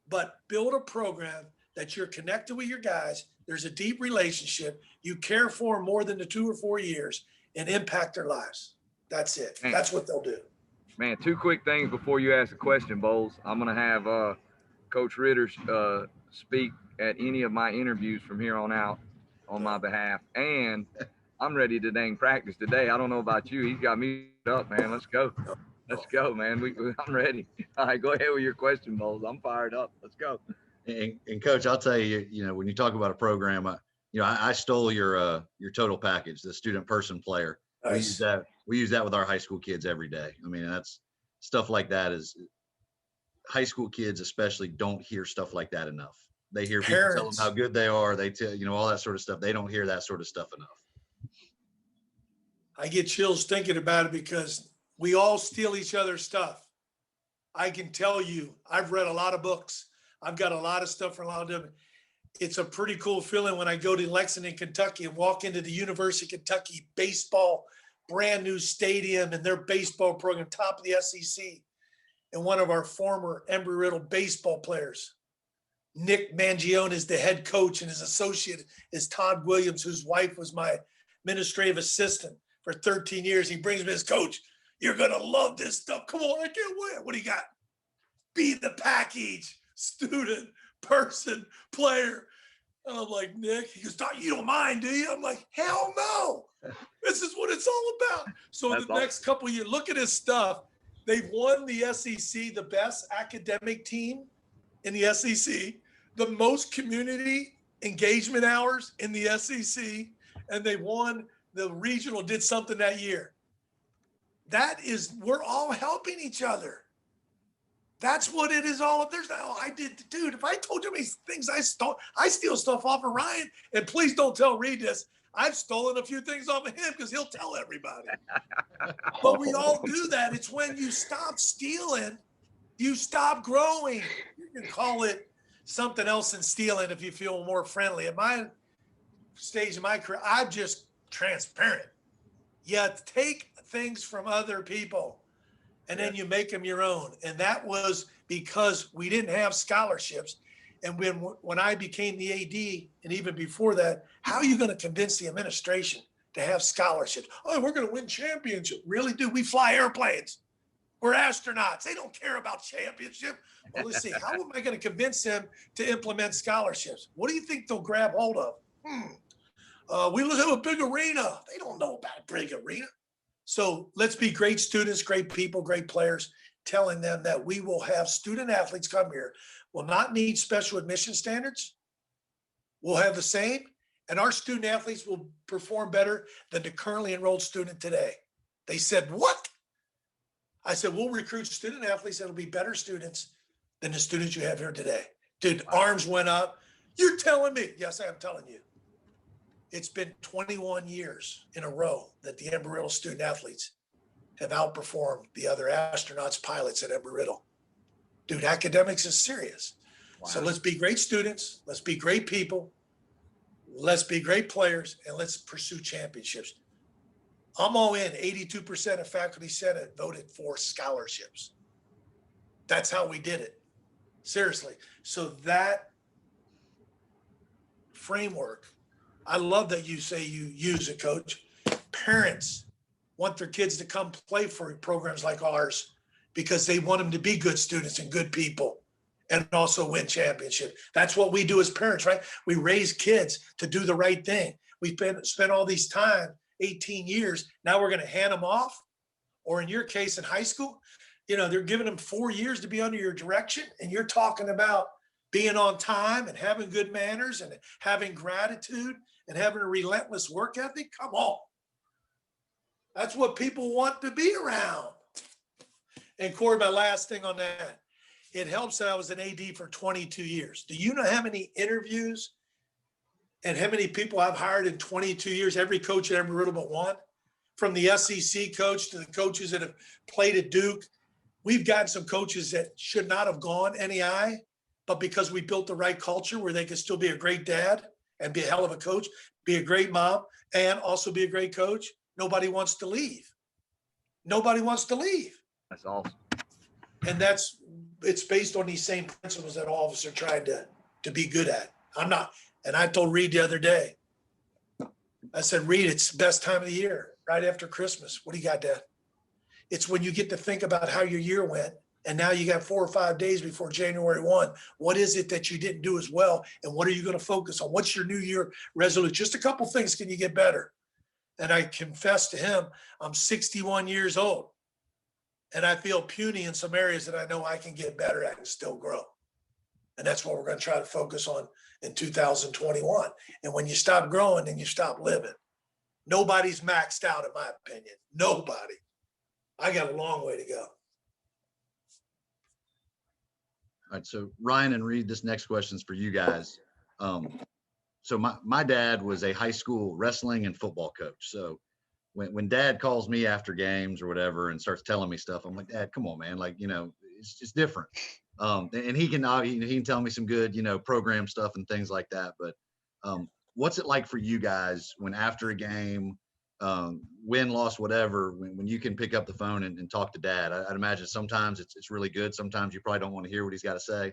but build a program that you're connected with your guys. There's a deep relationship. You care for them more than the 2 or 4 years and impact their lives. That's it. Man. That's what they'll do. Man, 2 quick things before you ask a question, Bowles. I'm going to have Coach Ritter speak at any of my interviews from here on out on my behalf. And I'm ready to dang practice today. I don't know about you. He's got me up, man. Let's go. Let's go, man. I'm ready. All right, go ahead with your question, Bowles. I'm fired up. Let's go. And Coach, I'll tell you, when you talk about a program, I stole your total package, the student person player. Nice. We use that with our high school kids every day. I mean, that's stuff like that is high school kids especially don't hear stuff like that enough. They hear people tell them how good they are. They tell, all that sort of stuff. They don't hear that sort of stuff enough. I get chills thinking about it because we all steal each other's stuff. I can tell you, I've read a lot of books. I've got a lot of stuff from a lot of different. It's a pretty cool feeling when I go to Lexington, Kentucky and walk into the University of Kentucky baseball, brand new stadium and their baseball program, top of the SEC. And one of our former Embry-Riddle baseball players, Nick Mangione, is the head coach, and his associate is Todd Williams, whose wife was my administrative assistant for 13 years. He brings me his coach. You're going to love this stuff. Come on, I can't wait. What do you got? Be the package, student, person, player. And I'm like, Nick, he goes, you don't mind, do you? I'm like, hell no. This is what it's all about. So That's the next couple of years, look at his stuff. They've won the SEC, the best academic team in the SEC, the most community engagement hours in the SEC, and they won the regional, did something that year. We're all helping each other. That's what it is all. There's I did, dude. If I told you how many things I stole, I steal stuff off of Ryan. And please don't tell Reed this. I've stolen a few things off of him because he'll tell everybody. But we all do that. It's when you stop stealing, you stop growing. You can call it something else than stealing if you feel more friendly. At my stage in my career, I'm just transparent. You take things from other people and then you make them your own. And that was because we didn't have scholarships. And when I became the AD, and even before that, how are you going to convince the administration to have scholarships? Oh, we're going to win championships. Really, do? We fly airplanes. We're astronauts. They don't care about championship. Well, let's see. How am I going to convince them to implement scholarships? What do you think they'll grab hold of? We have a big arena. They don't know about a big arena. So let's be great students, great people, great players, telling them that we will have student athletes come here, will not need special admission standards. We'll have the same, and our student athletes will perform better than the currently enrolled student today. They said, what? I said, we'll recruit student athletes that'll be better students than the students you have here today. Dude, arms went up. You're telling me? Yes, I am telling you. It's been 21 years in a row that the Embry-Riddle student athletes have outperformed the other astronauts, pilots at Embry-Riddle. Dude, academics is serious. Wow. So let's be great students. Let's be great people. Let's be great players, and let's pursue championships. I'm all in. 82% of faculty senate voted for scholarships. That's how we did it. Seriously. So that framework, I love that you say you use it, Coach. Parents want their kids to come play for programs like ours because they want them to be good students and good people and also win championship. That's what we do as parents, right? We raise kids to do the right thing. We've spent all these time, 18 years. Now we're going to hand them off. Or in your case, in high school, you know, they're giving them 4 years to be under your direction. And you're talking about being on time and having good manners and having gratitude and having a relentless work ethic. Come on. That's what people want to be around. And Corey, my last thing on that, it helps that I was an AD for 22 years. Do you know how many interviews and how many people I've hired in 22 years? Every coach at Embry-Riddle but one, from the SEC coach to the coaches that have played at Duke. We've gotten some coaches that should not have gone NEI, but because we built the right culture where they could still be a great dad and be a hell of a coach, be a great mom, and also be a great coach, nobody wants to leave. Nobody wants to leave. That's awesome. And it's based on these same principles that all of us are trying to be good at. I'm not, and I told Reed the other day, I said, Reed, it's the best time of the year, right after Christmas. What do you got, Dad? It's when you get to think about how your year went. And now you got 4 or 5 days before January 1. What is it that you didn't do as well? And what are you going to focus on? What's your new year resolution? Just a couple things. Can you get better? And I confess to him, I'm 61 years old. And I feel puny in some areas that I know I can get better at and still grow. And that's what we're going to try to focus on in 2021. And when you stop growing, then you stop living. Nobody's maxed out, in my opinion. Nobody. I got a long way to go. All right, so Ryan and Reed, this next question is for you guys. So my dad was a high school wrestling and football coach. So when Dad calls me after games or whatever and starts telling me stuff, I'm like, Dad, come on, man, like, you know, it's just different. And he can tell me some good, you know, program stuff and things like that. But what's it like for you guys when after a game, win, loss, whatever, when you can pick up the phone and talk to Dad? I'd imagine sometimes it's really good. Sometimes you probably don't want to hear what he's got to say.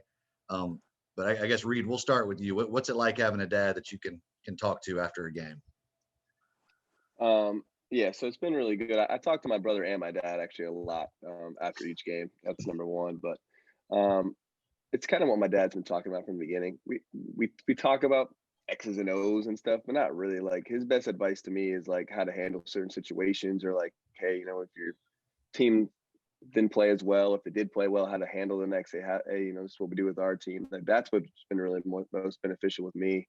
But I guess, Reed, we'll start with you. What's it like having a dad that you can talk to after a game? Yeah, so it's been really good. I talk to my brother and my dad actually a lot after each game. That's number one. But it's kind of what my dad's been talking about from the beginning. We talk about X's and O's and stuff, but not really. Like, his best advice to me is like how to handle certain situations, or like, hey, you know, if your team didn't play as well, if it did play well, how to handle the next day. Hey, you know, this is what we do with our team. Like, that's what's been really most beneficial with me.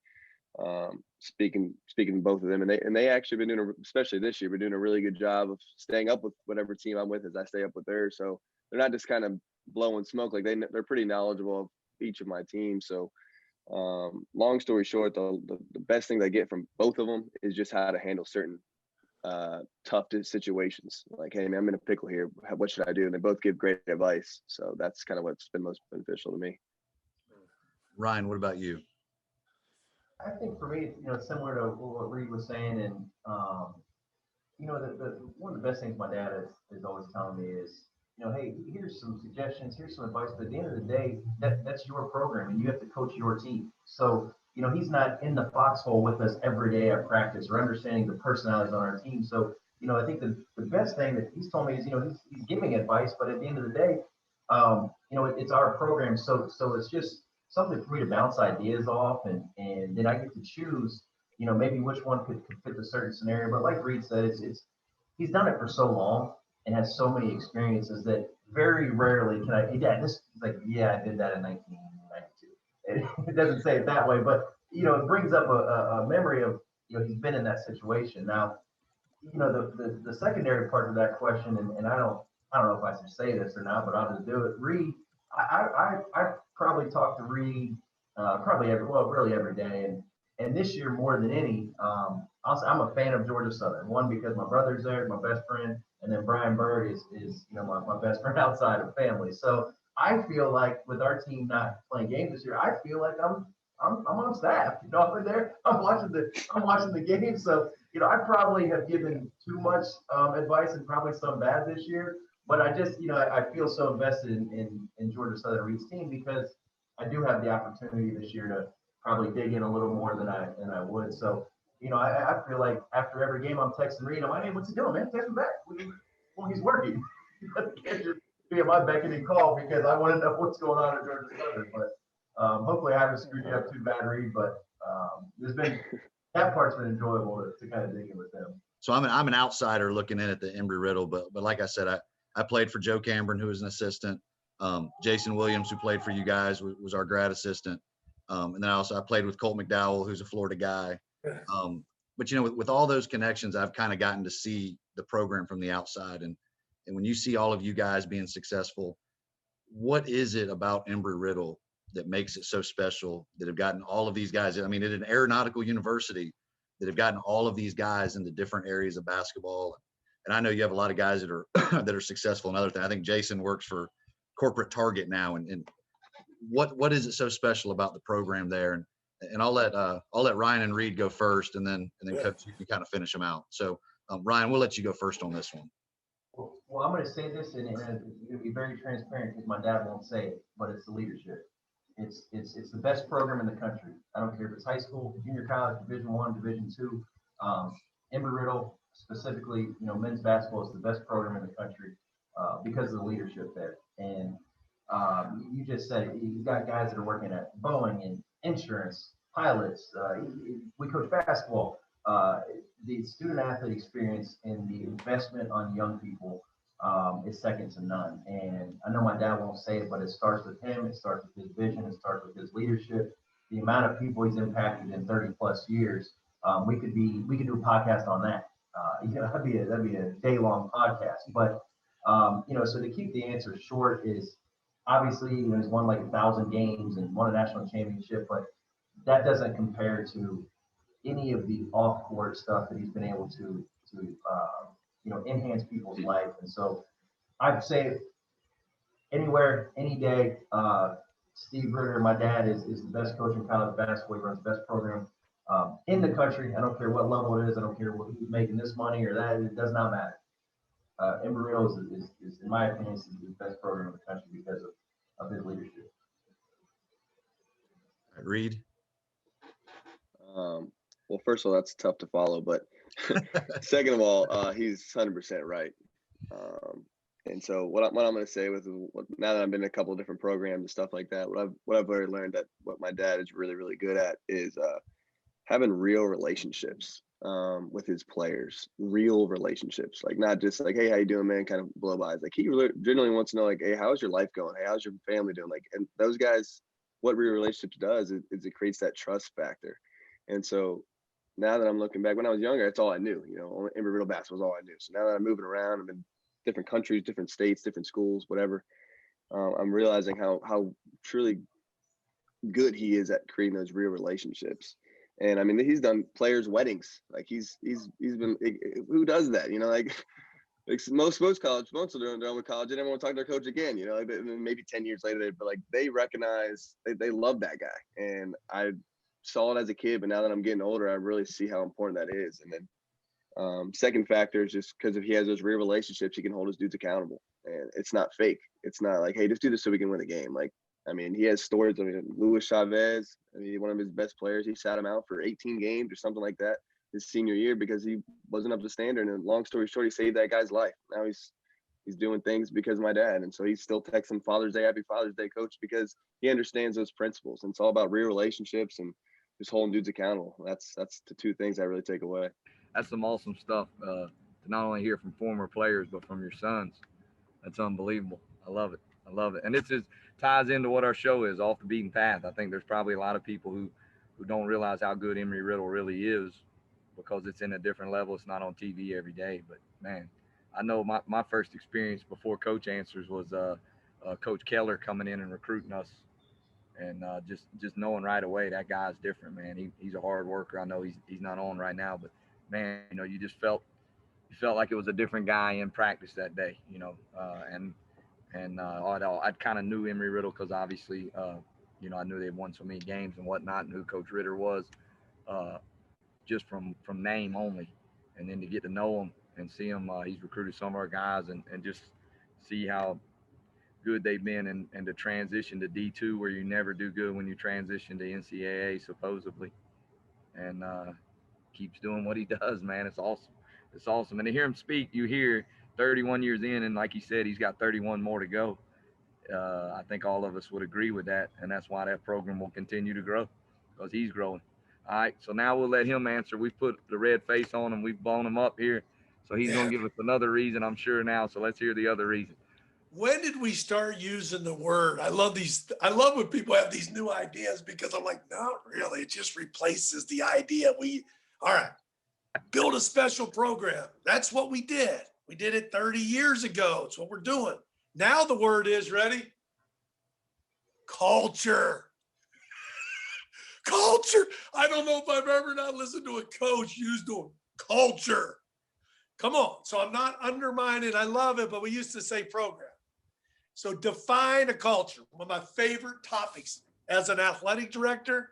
Speaking to both of them, and they actually been doing, especially this year, been doing a really good job of staying up with whatever team I'm with as I stay up with theirs. So they're not just kind of blowing smoke. Like, they're pretty knowledgeable of each of my teams. So long story short, the best thing I get from both of them is just how to handle certain tough situations. Like, hey, man, I'm in a pickle here. What should I do? And they both give great advice. So that's kind of what's been most beneficial to me. Ryan, what about you? I think for me, you know, it's similar to what Reed was saying, and you know, one of the best things my dad is always telling me is, you know, hey, here's some suggestions, here's some advice, but at the end of the day, that's your program, and you have to coach your team. So, you know, he's not in the foxhole with us every day at practice or understanding the personalities on our team. So, you know, I think the best thing that he's told me is, you know, he's giving advice, but at the end of the day, you know, it's our program, so it's just something for me to bounce ideas off, and then I get to choose, you know, maybe which one could fit the certain scenario. But like Reed said, it's he's done it for so long and has so many experiences that very rarely can I, yeah, this is like, yeah, I did that in 1992. It doesn't say it that way, but, you know, it brings up a memory of, you know, he's been in that situation. Now, the secondary part of that question, and I don't know if I should say this or not, but I'll just do it. Reed, I probably talk to Reed really every day, and this year more than any, I'm a fan of Georgia Southern. One, because my brother's there, my best friend, and then Brian Bird is my best friend outside of family. So I feel like with our team not playing games this year, I feel like I'm on staff. I'm in there. I'm watching the game. So I probably have given too much advice and probably some bad this year. But I just I feel so invested in Georgia Southern Reed's team because I do have the opportunity this year to probably dig in a little more than I would. So I feel like after every game I'm texting Reed. I'm like, hey, what's he doing, man? Text him back. Well, he's working. He can't just be at my beck and call because I want to know what's going on at Georgia Southern. But hopefully I haven't screwed you up too bad, Reed, but that part's been enjoyable to kind of dig in with them. So I'm an outsider looking in at the Embry-Riddle, but like I said, I played for Joe Cameron, who was an assistant. Jason Williams, who played for you guys, was our grad assistant. And then I played with Colt McDowell, who's a Florida guy. But with all those connections, I've kind of gotten to see the program from the outside. And when you see all of you guys being successful, what is it about Embry-Riddle that makes it so special that have gotten all of these guys? I mean, at an aeronautical university that have gotten all of these guys into different areas of basketball. And I know you have a lot of guys that are that are successful in other things. I think Jason works for corporate Target now. And what is it so special about the program there? And I'll let Ryan and Reed go first, and then Coach, you can kind of finish them out. So Ryan, we'll let you go first on this one. Well, I'm going to say this, and it's going to be very transparent because my dad won't say it, but it's the leadership. It's the best program in the country. I don't care if it's high school, junior college, Division I, Division II. Embry-Riddle specifically, men's basketball is the best program in the country because of the leadership there. And you just said you've got guys that are working at Boeing and insurance, pilots. We coach basketball. The student athlete experience and the investment on young people is second to none. And I know my dad won't say it, but it starts with him. It starts with his vision. It starts with his leadership. The amount of people he's impacted in 30 plus years. We could do a podcast on that. That'd be a day-long podcast. But so to keep the answer short is obviously he's won like 1,000 games and won a national championship, but that doesn't compare to any of the off-court stuff that he's been able to enhance people's life. And so I'd say anywhere, any day, Steve Ritter, my dad, is the best coach in college basketball. He runs the best program in the country. I don't care what level it is. I don't care who's making this money or that. It does not matter. Embry-Riddle is, in my opinion, is the best program in the country because of his leadership. Reed? Well, first of all, that's tough to follow, but second of all, he's 100% right. And so what I'm going to say now that I've been in a couple of different programs and stuff like that, what I've already learned that what my dad is really, really good at is having real relationships with his players, real relationships, like not just like, hey, how you doing, man? Kind of blow bys. Like he really generally wants to know, like, hey, how's your life going? Hey, how's your family doing? Like, and those guys, what real relationships does is it creates that trust factor. And so now that I'm looking back, when I was younger, that's all I knew. Only Embry-Riddle basketball was all I knew. So now that I'm moving around, I'm in different countries, different states, different schools, whatever. I'm realizing how truly good he is at creating those real relationships. And I mean, he's done players' weddings. Like he's been, who does that? Like most college, most of them done with college, they never want to talk to their coach again. Like maybe 10 years later, but like they recognize they love that guy. And I saw it as a kid, but now that I'm getting older, I really see how important that is. And then second factor is just because if he has those real relationships, he can hold his dudes accountable, and it's not fake. It's not like, hey, just do this so we can win the game. Like, I mean, he has stories. I mean, Luis Chavez, one of his best players, he sat him out for 18 games or something like that his senior year because he wasn't up to standard. And long story short, he saved that guy's life. Now he's doing things because of my dad. And so he's still texting Father's Day, Happy Father's Day, Coach, because he understands those principles. And it's all about real relationships and just holding dudes accountable. That's the two things I really take away. That's some awesome stuff to not only hear from former players, but from your sons. That's unbelievable. I love it. And this ties into what our show is, Off the Beaten Path. I think there's probably a lot of people who don't realize how good Embry-Riddle really is because it's in a different level. It's not on TV every day. But man, I know my first experience before Coach answers was Coach Keller coming in and recruiting us, and just knowing right away that guy's different, man. He's a hard worker. I know he's not on right now, but man, you just felt like it was a different guy in practice that day, and I kind of knew Emory Riddle because obviously, I knew they'd won so many games and whatnot, and who Coach Ritter was, just from name only, and then to get to know him and see him, he's recruited some of our guys, and just see how good they've been, and to transition to D2 where you never do good when you transition to NCAA supposedly, and keeps doing what he does, man. It's awesome. It's awesome. And to hear him speak, you hear 31 years in, and like he said, he's got 31 more to go. I think all of us would agree with that, and that's why that program will continue to grow, because he's growing. All right, so now we'll let him answer. We've put the red face on him. We've blown him up here, so he's going to give us another reason, I'm sure, now. So let's hear the other reason. When did we start using the word? I love when people have these new ideas, because I'm like, not really. It just replaces the idea. All right, build a special program. That's what we did. We did it 30 years ago. It's what we're doing. Now the word is, ready? Culture. Culture. I don't know if I've ever not listened to a coach use the word culture. Come on. So I'm not undermining. I love it, but we used to say program. So define a culture. One of my favorite topics as an athletic director,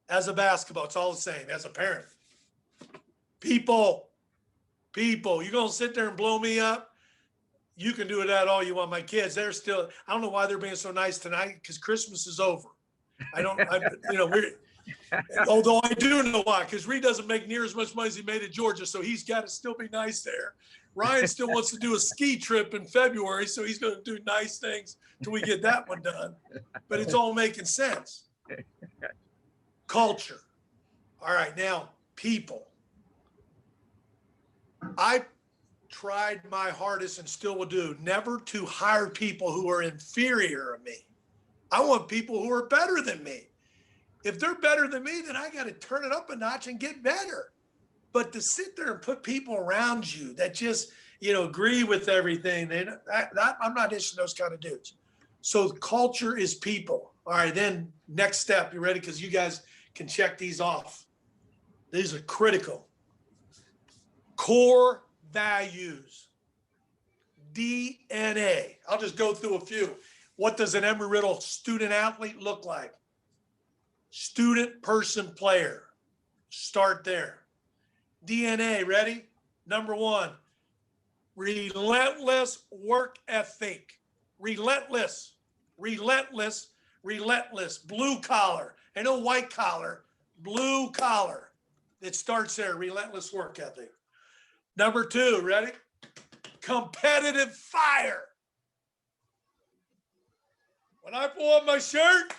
as a basketball, it's all the same. As a parent, people, you're going to sit there and blow me up. You can do that all you want. My kids, I don't know why they're being so nice tonight, because Christmas is over. Although I do know why, because Reed doesn't make near as much money as he made at Georgia, so he's got to still be nice there. Ryan still wants to do a ski trip in February, so he's going to do nice things till we get that one done. But it's all making sense. Culture. All right, now people. I tried my hardest and still will do, never to hire people who are inferior to me. I want people who are better than me. If they're better than me, then I got to turn it up a notch and get better. But to sit there and put people around you that just, agree with everything, I'm not interested in those kind of dudes. So culture is people. All right, then next step, you ready? Because you guys can check these off. These are critical. Core values, DNA. I'll just go through a few. What does an Emory Riddle student athlete look like? Student, person, player. Start there. DNA, ready? Number 1, relentless work ethic. Relentless. Blue collar. I know white collar, blue collar. It starts there, relentless work ethic. Number 2, ready? Competitive fire. When I pull up my shirt,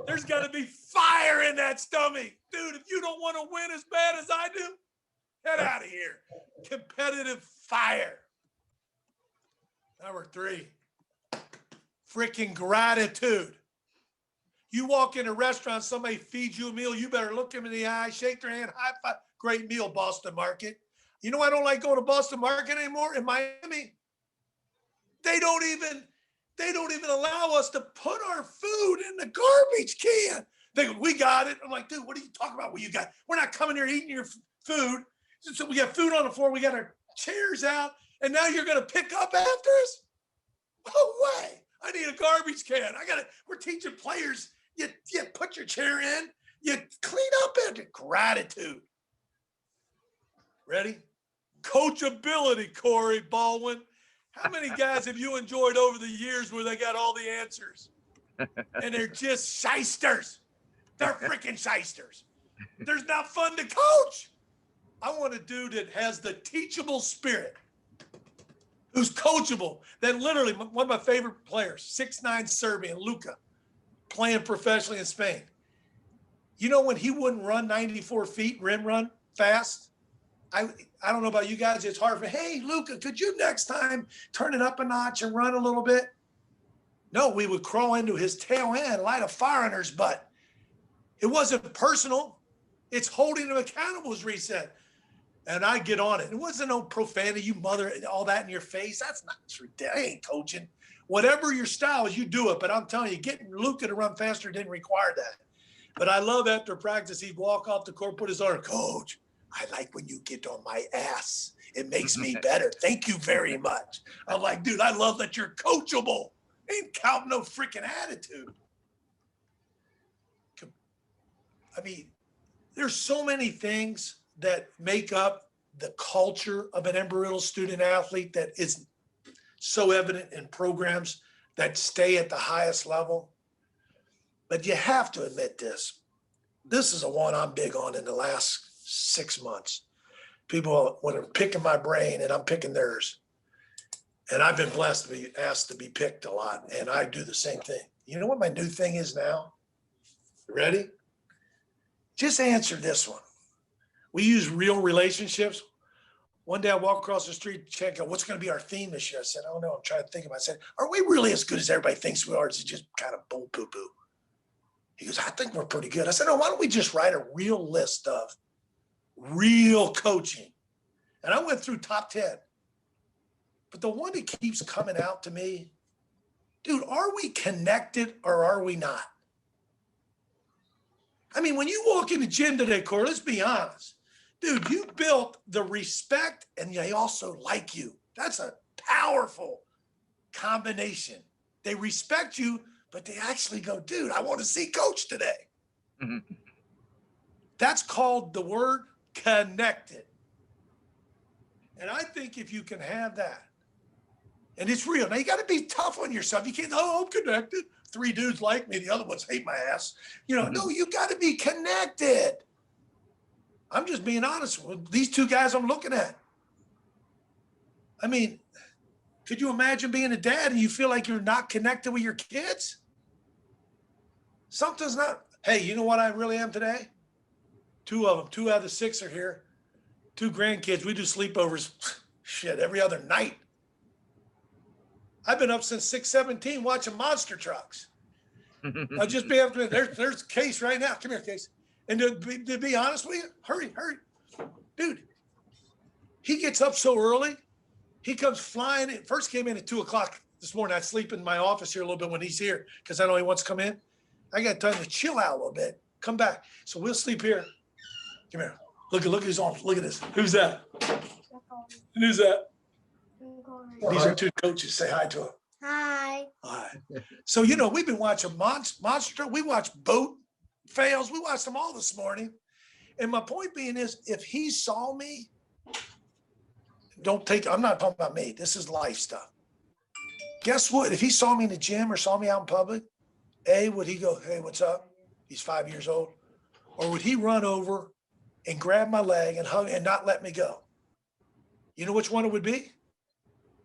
there's got to be fire in that stomach. Dude, if you don't want to win as bad as I do, get out of here. Competitive fire. Number 3, freaking gratitude. You walk in a restaurant, somebody feeds you a meal, you better look them in the eye, shake their hand, high five. Great meal, Boston Market. You know, I don't like going to Boston Market anymore. In Miami, they don't even allow us to put our food in the garbage can. They go, we got it. I'm like, dude, what are you talking about? What you got? We're not coming here eating your food. So we got food on the floor. We got our chairs out, and now you're going to pick up after us? No way. I need a garbage can. We're teaching players. You put your chair in. You clean up after. Gratitude. Ready? Coachability, Corey Baldwin. How many guys have you enjoyed over the years where they got all the answers? And they're just shysters. They're freaking shysters. They're not fun to coach. I want a dude that has the teachable spirit, who's coachable. That literally, one of my favorite players, 6'9" Serbian, Luka, playing professionally in Spain. You know when he wouldn't run 94 feet, rim run fast? I don't know about you guys. It's hard for, hey, Luka, could you next time turn it up a notch and run a little bit? No, we would crawl into his tail end, light a fire under his butt. It wasn't personal. It's holding him accountable, as Reese said. And I get on it. It wasn't no profanity, you mother, all that in your face. That's not, I ain't coaching. Whatever your style is, you do it. But I'm telling you, getting Luke to run faster didn't require that. But I love after practice, he'd walk off the court, put his arm, Coach, I like when you get on my ass. It makes me better. Thank you very much. I'm like, dude, I love that you're coachable. Ain't counting no freaking attitude. I mean, there's so many things that make up the culture of an Embry-Riddle student athlete that is so evident in programs that stay at the highest level. But you have to admit this. This is a one I'm big on in the last 6 months. People, when they're picking my brain and I'm picking theirs, and I've been blessed to be asked to be picked a lot, and I do the same thing. You know what my new thing is now? Ready? Just answer this one. We use real relationships. One day I walk across the street, check out what's going to be our theme this year. I said, oh no, I'm trying to think about it. I said, are we really as good as everybody thinks we are? Is it just kind of bull poo poo? He goes, I think we're pretty good. I said, no, why don't we just write a real list of real coaching? And I went through top 10. But the one that keeps coming out to me, dude, are we connected or are we not? I mean, when you walk in the gym today, Corey, let's be honest. Dude, you built the respect and they also like you. That's a powerful combination. They respect you, but they actually go, dude, I want to see Coach today. Mm-hmm. That's called the word connected. And I think if you can have that, and it's real. Now you got to be tough on yourself. You can't, oh, I'm connected. 3 dudes like me. The other ones hate my ass. You know, no, you got to be connected. I'm just being honest with these 2 guys I'm looking at. I mean, could you imagine being a dad and you feel like you're not connected with your kids? Something's not. Hey, you know what I really am today? 2 of them, 2 out of the 6 are here. 2 grandkids. We do sleepovers, shit, every other night. I've been up since 6:17 watching monster trucks. I'll just be able to, there's Case right now. Come here, Case. And to be honest with you, hurry. Dude, he gets up so early. He comes flying in. First came in at 2 o'clock this morning. I sleep in my office here a little bit when he's here because I know he wants to come in. I got time to chill out a little bit. Come back. So we'll sleep here. Come here. Look who's on. Look at this. Who's that? Who's that? These are 2 coaches. Say hi to them. Hi. Hi. So, you know, we've been watching monster. We watched boat fails. We watched them all this morning. And my point being is, if he saw me, I'm not talking about me. This is life stuff. Guess what? If he saw me in the gym or saw me out in public, would he go, hey, what's up? He's 5 years old. Or would he run over and grab my leg and hug and not let me go? You know which one it would be?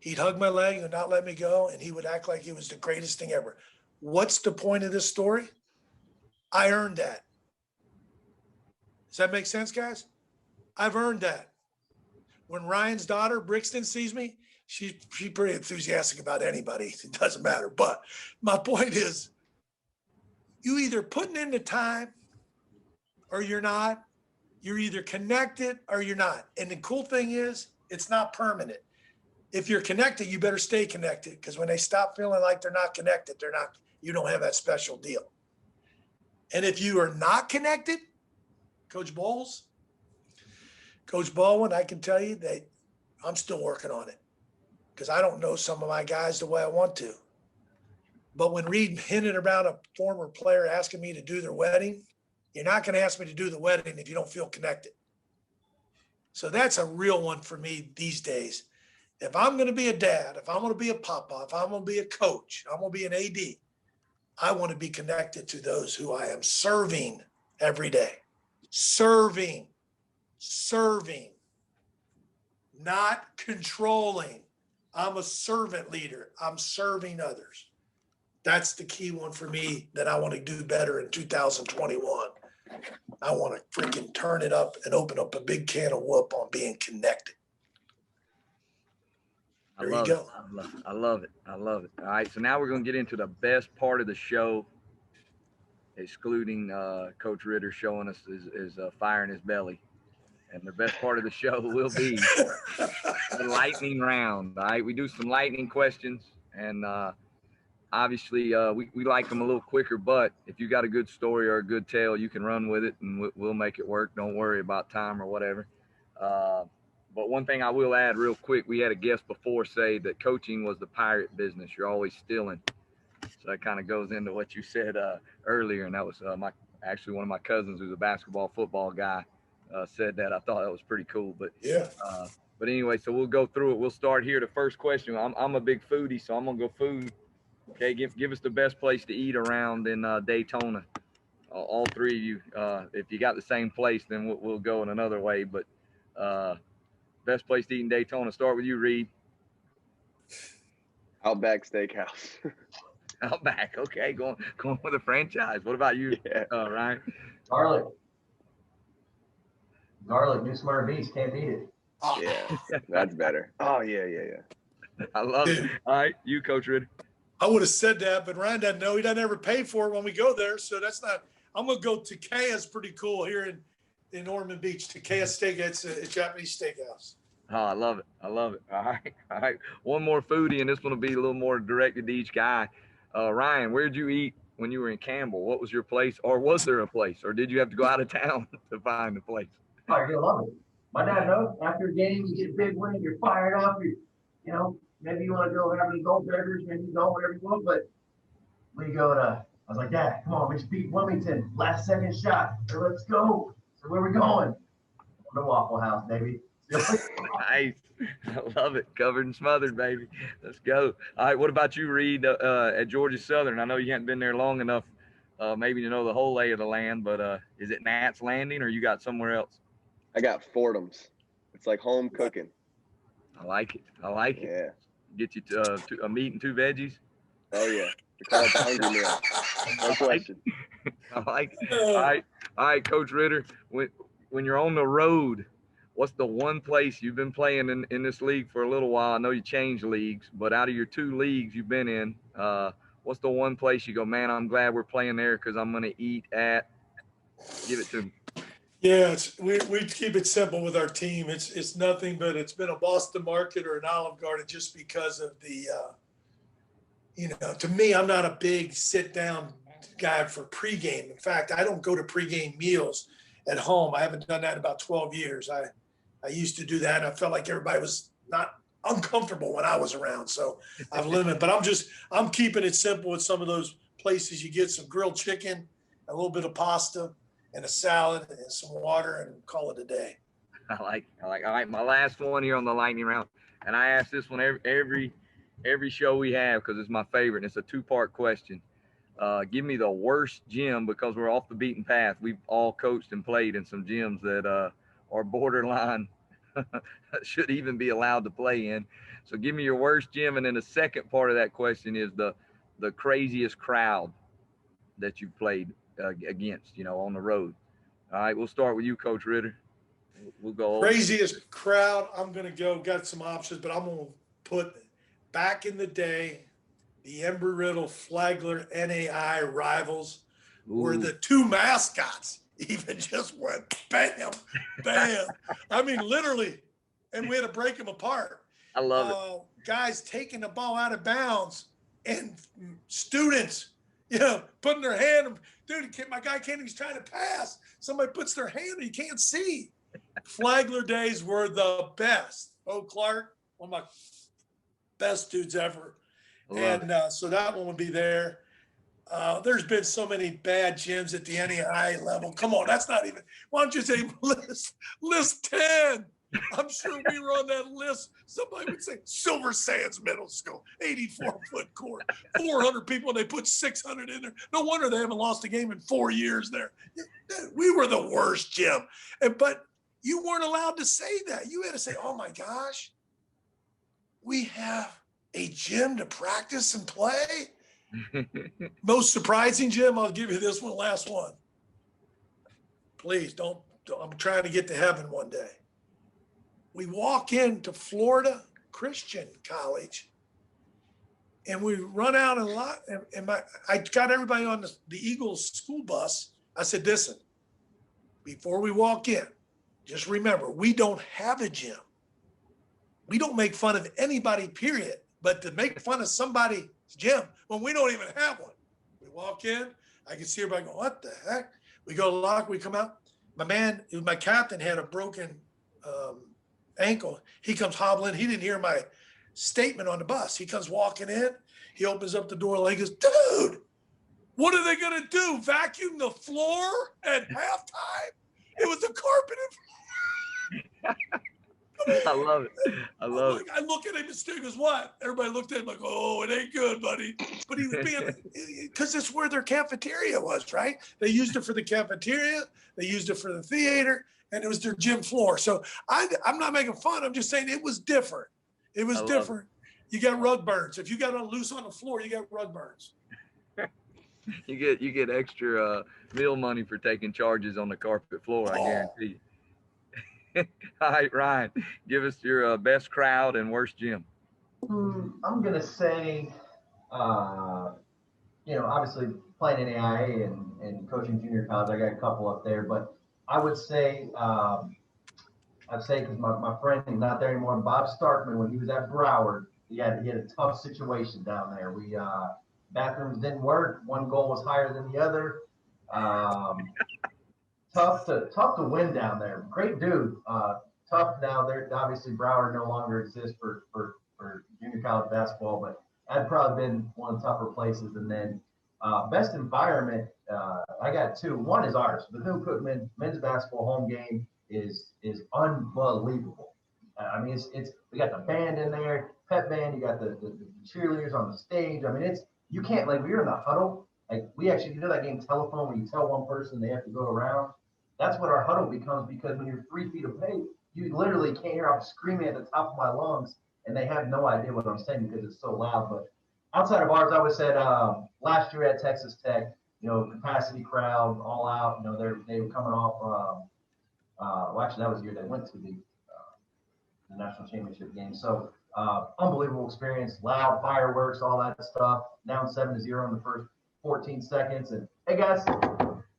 He'd hug my leg and not let me go, and he would act like it was the greatest thing ever. What's the point of this story? I earned that. Does that make sense, guys? I've earned that. When Ryan's daughter, Brixton, sees me, she's pretty enthusiastic about anybody. It doesn't matter. But my point is, you either putting in the time or you're not. You're either connected or you're not. And the cool thing is, it's not permanent. If you're connected, you better stay connected, because when they stop feeling like they're not connected, you don't have that special deal. And if you are not connected, Coach Bowles, Coach Baldwin, I can tell you that I'm still working on it, because I don't know some of my guys the way I want to. But when Reed hinted about a former player asking me to do their wedding, you're not going to ask me to do the wedding if you don't feel connected. So that's a real one for me these days. If I'm going to be a dad, if I'm going to be a papa, if I'm going to be a coach, I'm going to be an AD, I want to be connected to those who I am serving every day. Serving, not controlling. I'm a servant leader. I'm serving others. That's the key one for me that I want to do better in 2021. I want to freaking turn it up and open up a big can of whoop on being connected. There you go. I love it. All right, so now we're going to get into the best part of the show, excluding Coach Ritter showing us his fire in his belly. And the best part of the show will be the lightning round. All right, we do some lightning questions, and obviously we like them a little quicker. But if you got a good story or a good tale, you can run with it, and we'll make it work. Don't worry about time or whatever. But one thing I will add real quick, we had a guest before say that coaching was the pirate business. You're always stealing. So that kind of goes into what you said earlier, and that was actually one of my cousins who's a basketball football guy said that. I thought that was pretty cool. But Yeah. But anyway, so we'll go through it. We'll start here. The first question. I'm a big foodie, so I'm gonna go food. Okay, give us the best place to eat around in Daytona. All three of you. If you got the same place, then we'll go in another way. But best place to eat in Daytona. Start with you, Reed. Outback Steakhouse. Outback. Okay, going with a franchise. What about you, Yeah. Ryan? Garlic. New Smyrna Beach, can't beat it. Yeah, that's better. Oh, yeah. I love it. All right, you, Coach Ritter. I would have said that, but Ryan doesn't know. He doesn't ever pay for it when we go there. So that's not, I'm going to go Takeya's pretty cool here in Ormond Beach. Takea Steakhouse, it's a Japanese steakhouse. Oh, I love it. All right. One more foodie, and this one will be a little more directed to each guy. Ryan, where'd you eat when you were in Campbell? What was your place, or was there a place, or did you have to go out of town to find the place? Oh, you're gonna love it. My dad knows. After a game, you get a big win, you're fired up. Maybe you want to go have any gold beggars, maybe you don't, whatever you want. But we go to. I was like, Dad, come on, we just beat Wilmington. Last second shot. So let's go. So where we going? The Waffle House, baby. Nice. I love it. Covered and smothered, baby. Let's go. All right. What about you, Reed, at Georgia Southern? I know you haven't been there long enough, maybe to know the whole lay of the land, but is it Nat's Landing or you got somewhere else? I got Fordham's. It's like home cooking. I like it. Yeah. Get you a meat and two veggies. Oh, yeah. We call it the hungry meal. No question. I like it. All right, Coach Ritter. When you're on the road, what's the one place you've been playing in this league for a little while? I know you changed leagues, but out of your two leagues you've been in, what's the one place you go, man, I'm glad we're playing there because I'm going to eat at? Give it to me. Yeah, we keep it simple with our team. It's nothing, but it's been a Boston Market or an Olive Garden just because of the, to me, I'm not a big sit down guy for pregame. In fact, I don't go to pregame meals at home. I haven't done that in about 12 years. I used to do that. And I felt like everybody was not uncomfortable when I was around. So I've limited, but I'm keeping it simple with some of those places. You get some grilled chicken, a little bit of pasta, and a salad and some water and call it a day. I like. All right, my last one here on the lightning round, and I ask this one every show we have because it's my favorite. And it's a two-part question. Give me the worst gym because we're off the beaten path. We've all coached and played in some gyms that are borderline should even be allowed to play in. So give me your worst gym, and then the second part of that question is the craziest crowd that you've played against, on the road. All right, we'll start with you, Coach Ritter. We'll go craziest crowd. I'm gonna got some options, but I'm gonna put back in the day, the Embry-Riddle Flagler NAI rivals were the two mascots even just went bam, bam. I mean, literally, and we had to break them apart. I love it. Guys taking the ball out of bounds and students, putting their hand, dude, my guy can't, he's trying to pass. Somebody puts their hand and you can't see. Flagler days were the best. Bo Clark, one of my best dudes ever. And so that one would be there. There's been so many bad gyms at the NAI level. Come on, that's not even, why don't you say list 10? I'm sure we were on that list. Somebody would say Silver Sands Middle School, 84-foot court, 400 people, and they put 600 in there. No wonder they haven't lost a game in 4 years there. We were the worst gym. But you weren't allowed to say that. You had to say, oh my gosh, we have a gym to practice and play. Most surprising gym, I'll give you this one, last one. Please don't, I'm trying to get to heaven one day. We walk into Florida Christian College and we run out a lot. And I got everybody on the Eagles school bus. I said, listen, before we walk in, just remember, we don't have a gym. We don't make fun of anybody, period. But to make fun of somebody's gym when we don't even have one. We walk in, I can see everybody go, what the heck? We go to the locker, we come out. My captain had a broken ankle. He comes hobbling. He didn't hear my statement on the bus. He comes walking in. He opens up the door and he goes, dude, what are they going to do? Vacuum the floor at halftime? It was a carpeted. I love it. I love it. I look at him and he goes, what? Everybody looked at him like, oh, it ain't good, buddy. But he was being, because it's where their cafeteria was, right? They used it for the cafeteria. They used it for the theater, and it was their gym floor. So I'm not making fun. I'm just saying it was different. It was different. You got rug burns. If you got on loose on the floor, you got rug burns. You get extra meal money for taking charges on the carpet floor. I guarantee you. All right, Ryan, give us your best crowd and worst gym. I'm gonna say, obviously playing in AIA and coaching junior college, I got a couple up there, but I would say, because my friend is not there anymore, Bob Starkman, when he was at Broward, he had a tough situation down there. We bathrooms didn't work. One goal was higher than the other. Tough to win down there. Great dude. Tough now. There obviously Broward no longer exists for junior college basketball, but that'd probably been one of the tougher places. And then best environment, I got two. One is ours. The New Cookman men's basketball home game is unbelievable. I mean, it's we got the band in there, pep band. You got the cheerleaders on the stage. I mean, you can't, like, we were in the huddle. Like, we actually did that game telephone where you tell one person they have to go around. That's what our huddle becomes, because when you're 3 feet away, you literally can't hear. I'm screaming at the top of my lungs, and they have no idea what I'm saying because it's so loud. But outside of ours, I would say last year at Texas Tech, capacity crowd, all out. They were coming off. Well, actually, that was the year they went to the national championship game. So unbelievable experience, loud fireworks, all that stuff. Down 7-0 in the first 14 seconds, and hey guys,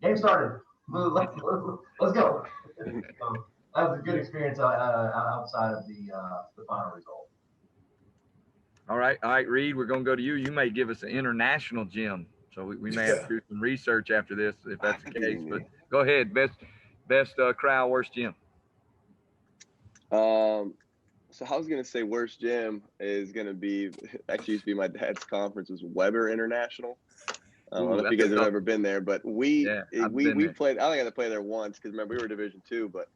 game started. Let's go. So that was a good experience outside of the final result. All right, Reed, we're going to go to you. You may give us an international gym, so we may have to do some research after this if that's the case. But go ahead, best crowd, worst gym. So I was gonna say worst gym is gonna be, actually used to be my dad's conference, was Weber International. I don't know if you guys have ever been there, but we played. I only had to play there once because remember we were Division II, but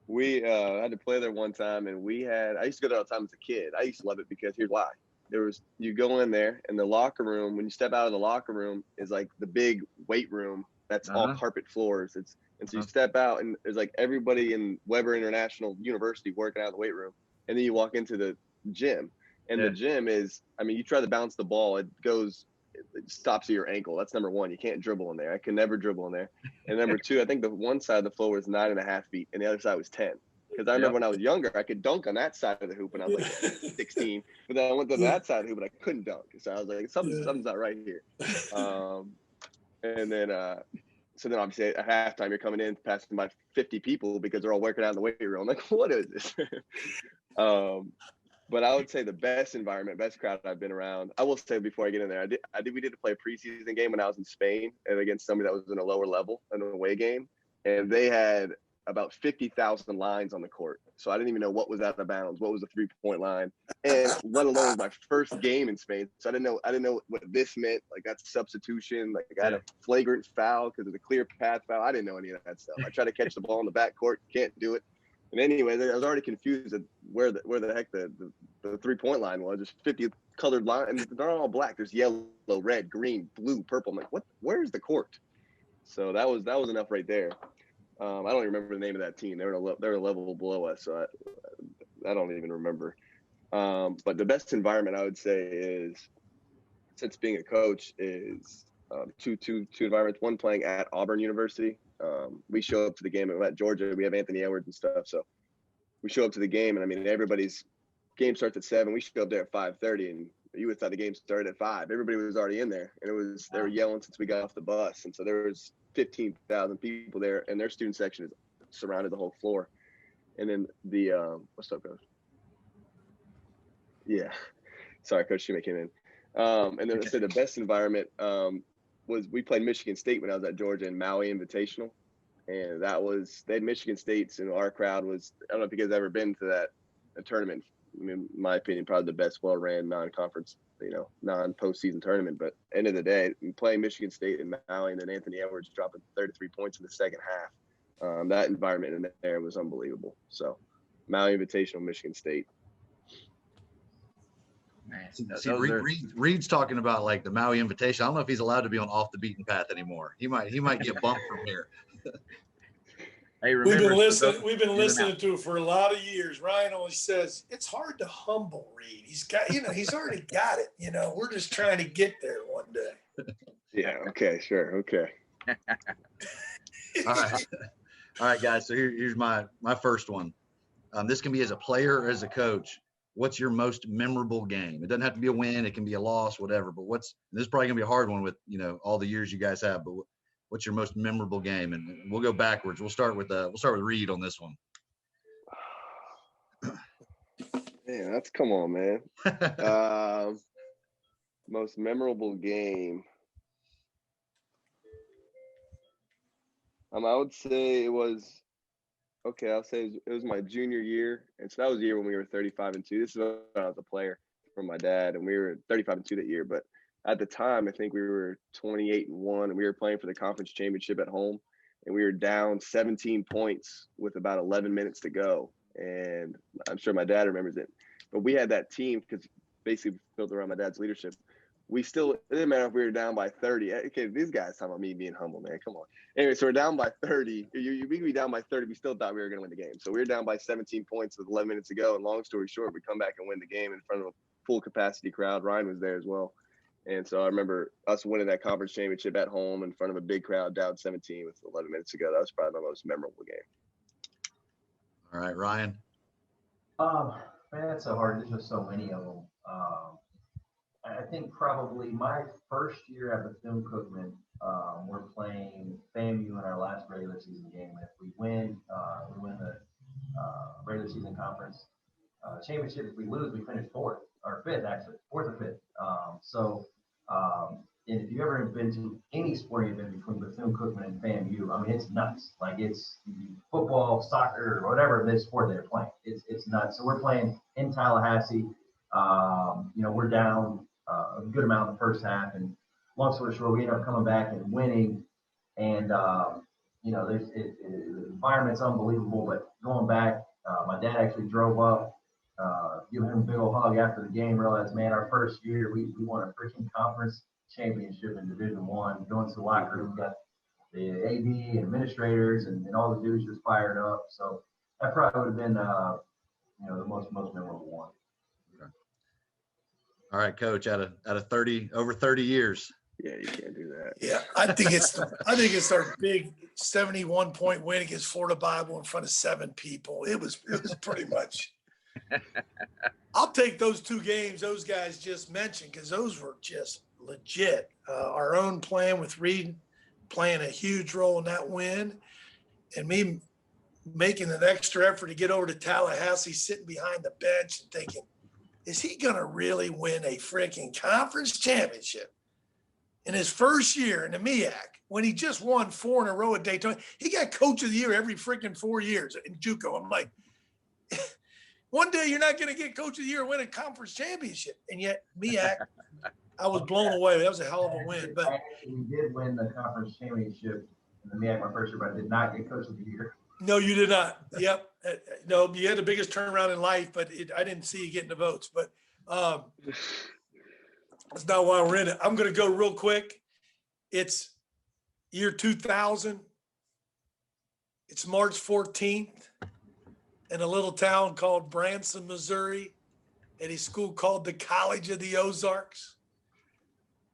we had to play there one time, and I used to go there all the time as a kid. I used to love it because here's why. You go in there, and the locker room, when you step out of the locker room, is like the big weight room that's all carpet floors. And so you step out, and there's like everybody in Weber International University working out of the weight room, and then you walk into the gym, and the gym is, I mean, you try to bounce the ball, it stops at your ankle. That's number one. You can't dribble in there. I can never dribble in there. And number two, I think the one side of the floor was 9.5 feet, and the other side was 10. Because I remember when I was younger, I could dunk on that side of the hoop when I was like 16. But then I went to that side of the hoop, and I couldn't dunk. So I was like, something's not right here. And then, so then obviously at halftime, you're coming in passing by 50 people because they're all working out in the weight room. I'm like, what is this? But I would say the best environment, best crowd I've been around. I will say before I get in there, we did play a preseason game when I was in Spain and against somebody that was in a lower level, an away game, and they had about 50,000 lines on the court. So I didn't even know what was out of bounds, what was the 3-point line, and let alone my first game in Spain. So I didn't know what this meant. Like, that's substitution. Like, I had a flagrant foul because of the clear path foul. I didn't know any of that stuff. I tried to catch the ball in the backcourt, can't do it. And anyway, I was already confused at where the heck the 3-point line was. Just 50 colored lines, and they're all black. There's yellow, red, green, blue, purple. I'm like, what? Where's the court? So that was enough right there. I don't even remember the name of that team. They were a level below us, so I don't even remember. But the best environment I would say is, since being a coach, is two environments. One, playing at Auburn University. We show up to the game at Georgia. We have Anthony Edwards and stuff, so we show up to the game, and I mean, everybody's game starts at 7. We show up there at 5:30, and you would thought the game started at 5. Everybody was already in there, and they were yelling since we got off the bus, and so there was 15,000 people there, and their student section is surrounded the whole floor. And then what's up, coach? Yeah. Sorry, Coach Schmidt came in. And then I said the best environment was we played Michigan State when I was at Georgia in Maui Invitational. And they had Michigan States, and our crowd was, I don't know if you guys ever been to that tournament. I mean, in my opinion, probably the best well-ran non-conference, non-postseason tournament. But end of the day, playing Michigan State in Maui and then Anthony Edwards dropping 33 points in the second half, that environment in there was unbelievable. So Maui Invitational, Michigan State. Man, See, Reed's talking about like the Maui Invitation. I don't know if he's allowed to be on Off the Beaten Path anymore. He might get bumped from here. Hey, We've remember, been listening to it for a lot of years. Ryan always says it's hard to humble Reed. He's got, he's already got it. We're just trying to get there one day. Yeah. Okay. Sure. Okay. All right, guys. So here's my first one. This can be as a player or as a coach. What's your most memorable game? It doesn't have to be a win. It can be a loss, whatever. But this is probably gonna be a hard one with all the years you guys have. But what's your most memorable game? And we'll go backwards. We'll start with Reed on this one. Yeah, come on, man. Most memorable game. I would say it was. Okay, I'll say it was my junior year, and so that was the year when we were 35-2. This is when I was a player from my dad, and we were 35-2 that year. But at the time, I think we were 28-1, and we were playing for the conference championship at home, and we were down 17 points with about 11 minutes to go. And I'm sure my dad remembers it. But we had that team because basically built around my dad's leadership. It didn't matter if we were down by 30. Okay, these guys talking about me being humble, man. Come on. Anyway, so we're down by 30. We could be down by 30. We still thought we were going to win the game. So we were down by 17 points with 11 minutes to go. And long story short, we come back and win the game in front of a full capacity crowd. Ryan was there as well. And so I remember us winning that conference championship at home in front of a big crowd, down 17 with 11 minutes to go. That was probably my most memorable game. All right, Ryan. Man, that's so hard. There's just so many of them. I think probably my first year at Bethune-Cookman, we're playing FAMU in our last regular season game. And if we win the regular season conference championship. If we lose, we finish fourth or fifth, actually, fourth or fifth. And if you've ever been to any sporting event between Bethune-Cookman and FAMU, I mean, it's nuts. Like it's football, soccer, or whatever this sport they're playing. It's nuts. So we're playing in Tallahassee. We're down a good amount in the first half, and long story short, we end up coming back and winning. And the environment's unbelievable. But going back, my dad actually drove up, giving him a big old hug after the game. Realized, man, our first year we won a freaking conference championship in Division I. Going to the locker room, got the AD and administrators and all the dudes just fired up. So that probably would have been the most memorable one. All right, Coach, out of 30 years. Yeah, you can't do that. Yeah, I think it's our big 71-point win against Florida Bible in front of 7 people. It was pretty much. I'll take those 2 games those guys just mentioned because those were just legit. Our own plan with Reed playing a huge role in that win, and me making an extra effort to get over to Tallahassee, sitting behind the bench and thinking, is he going to really win a freaking conference championship in his first year in the MEAC when he just won 4 in a row at Daytona? He got coach of the year every freaking 4 years in JUCO. I'm like, one day you're not going to get coach of the year and win a conference championship. And yet MEAC, I was blown away. That was a hell of a win. But we did win the conference championship in the MEAC my first year, but I did not get coach of the year. No, you did not. Yep. No, you had the biggest turnaround in life, but I didn't see you getting the votes. But that's not why we're in it. I'm going to go real quick. It's year 2000. It's March 14th in a little town called Branson, Missouri, at a school called the College of the Ozarks.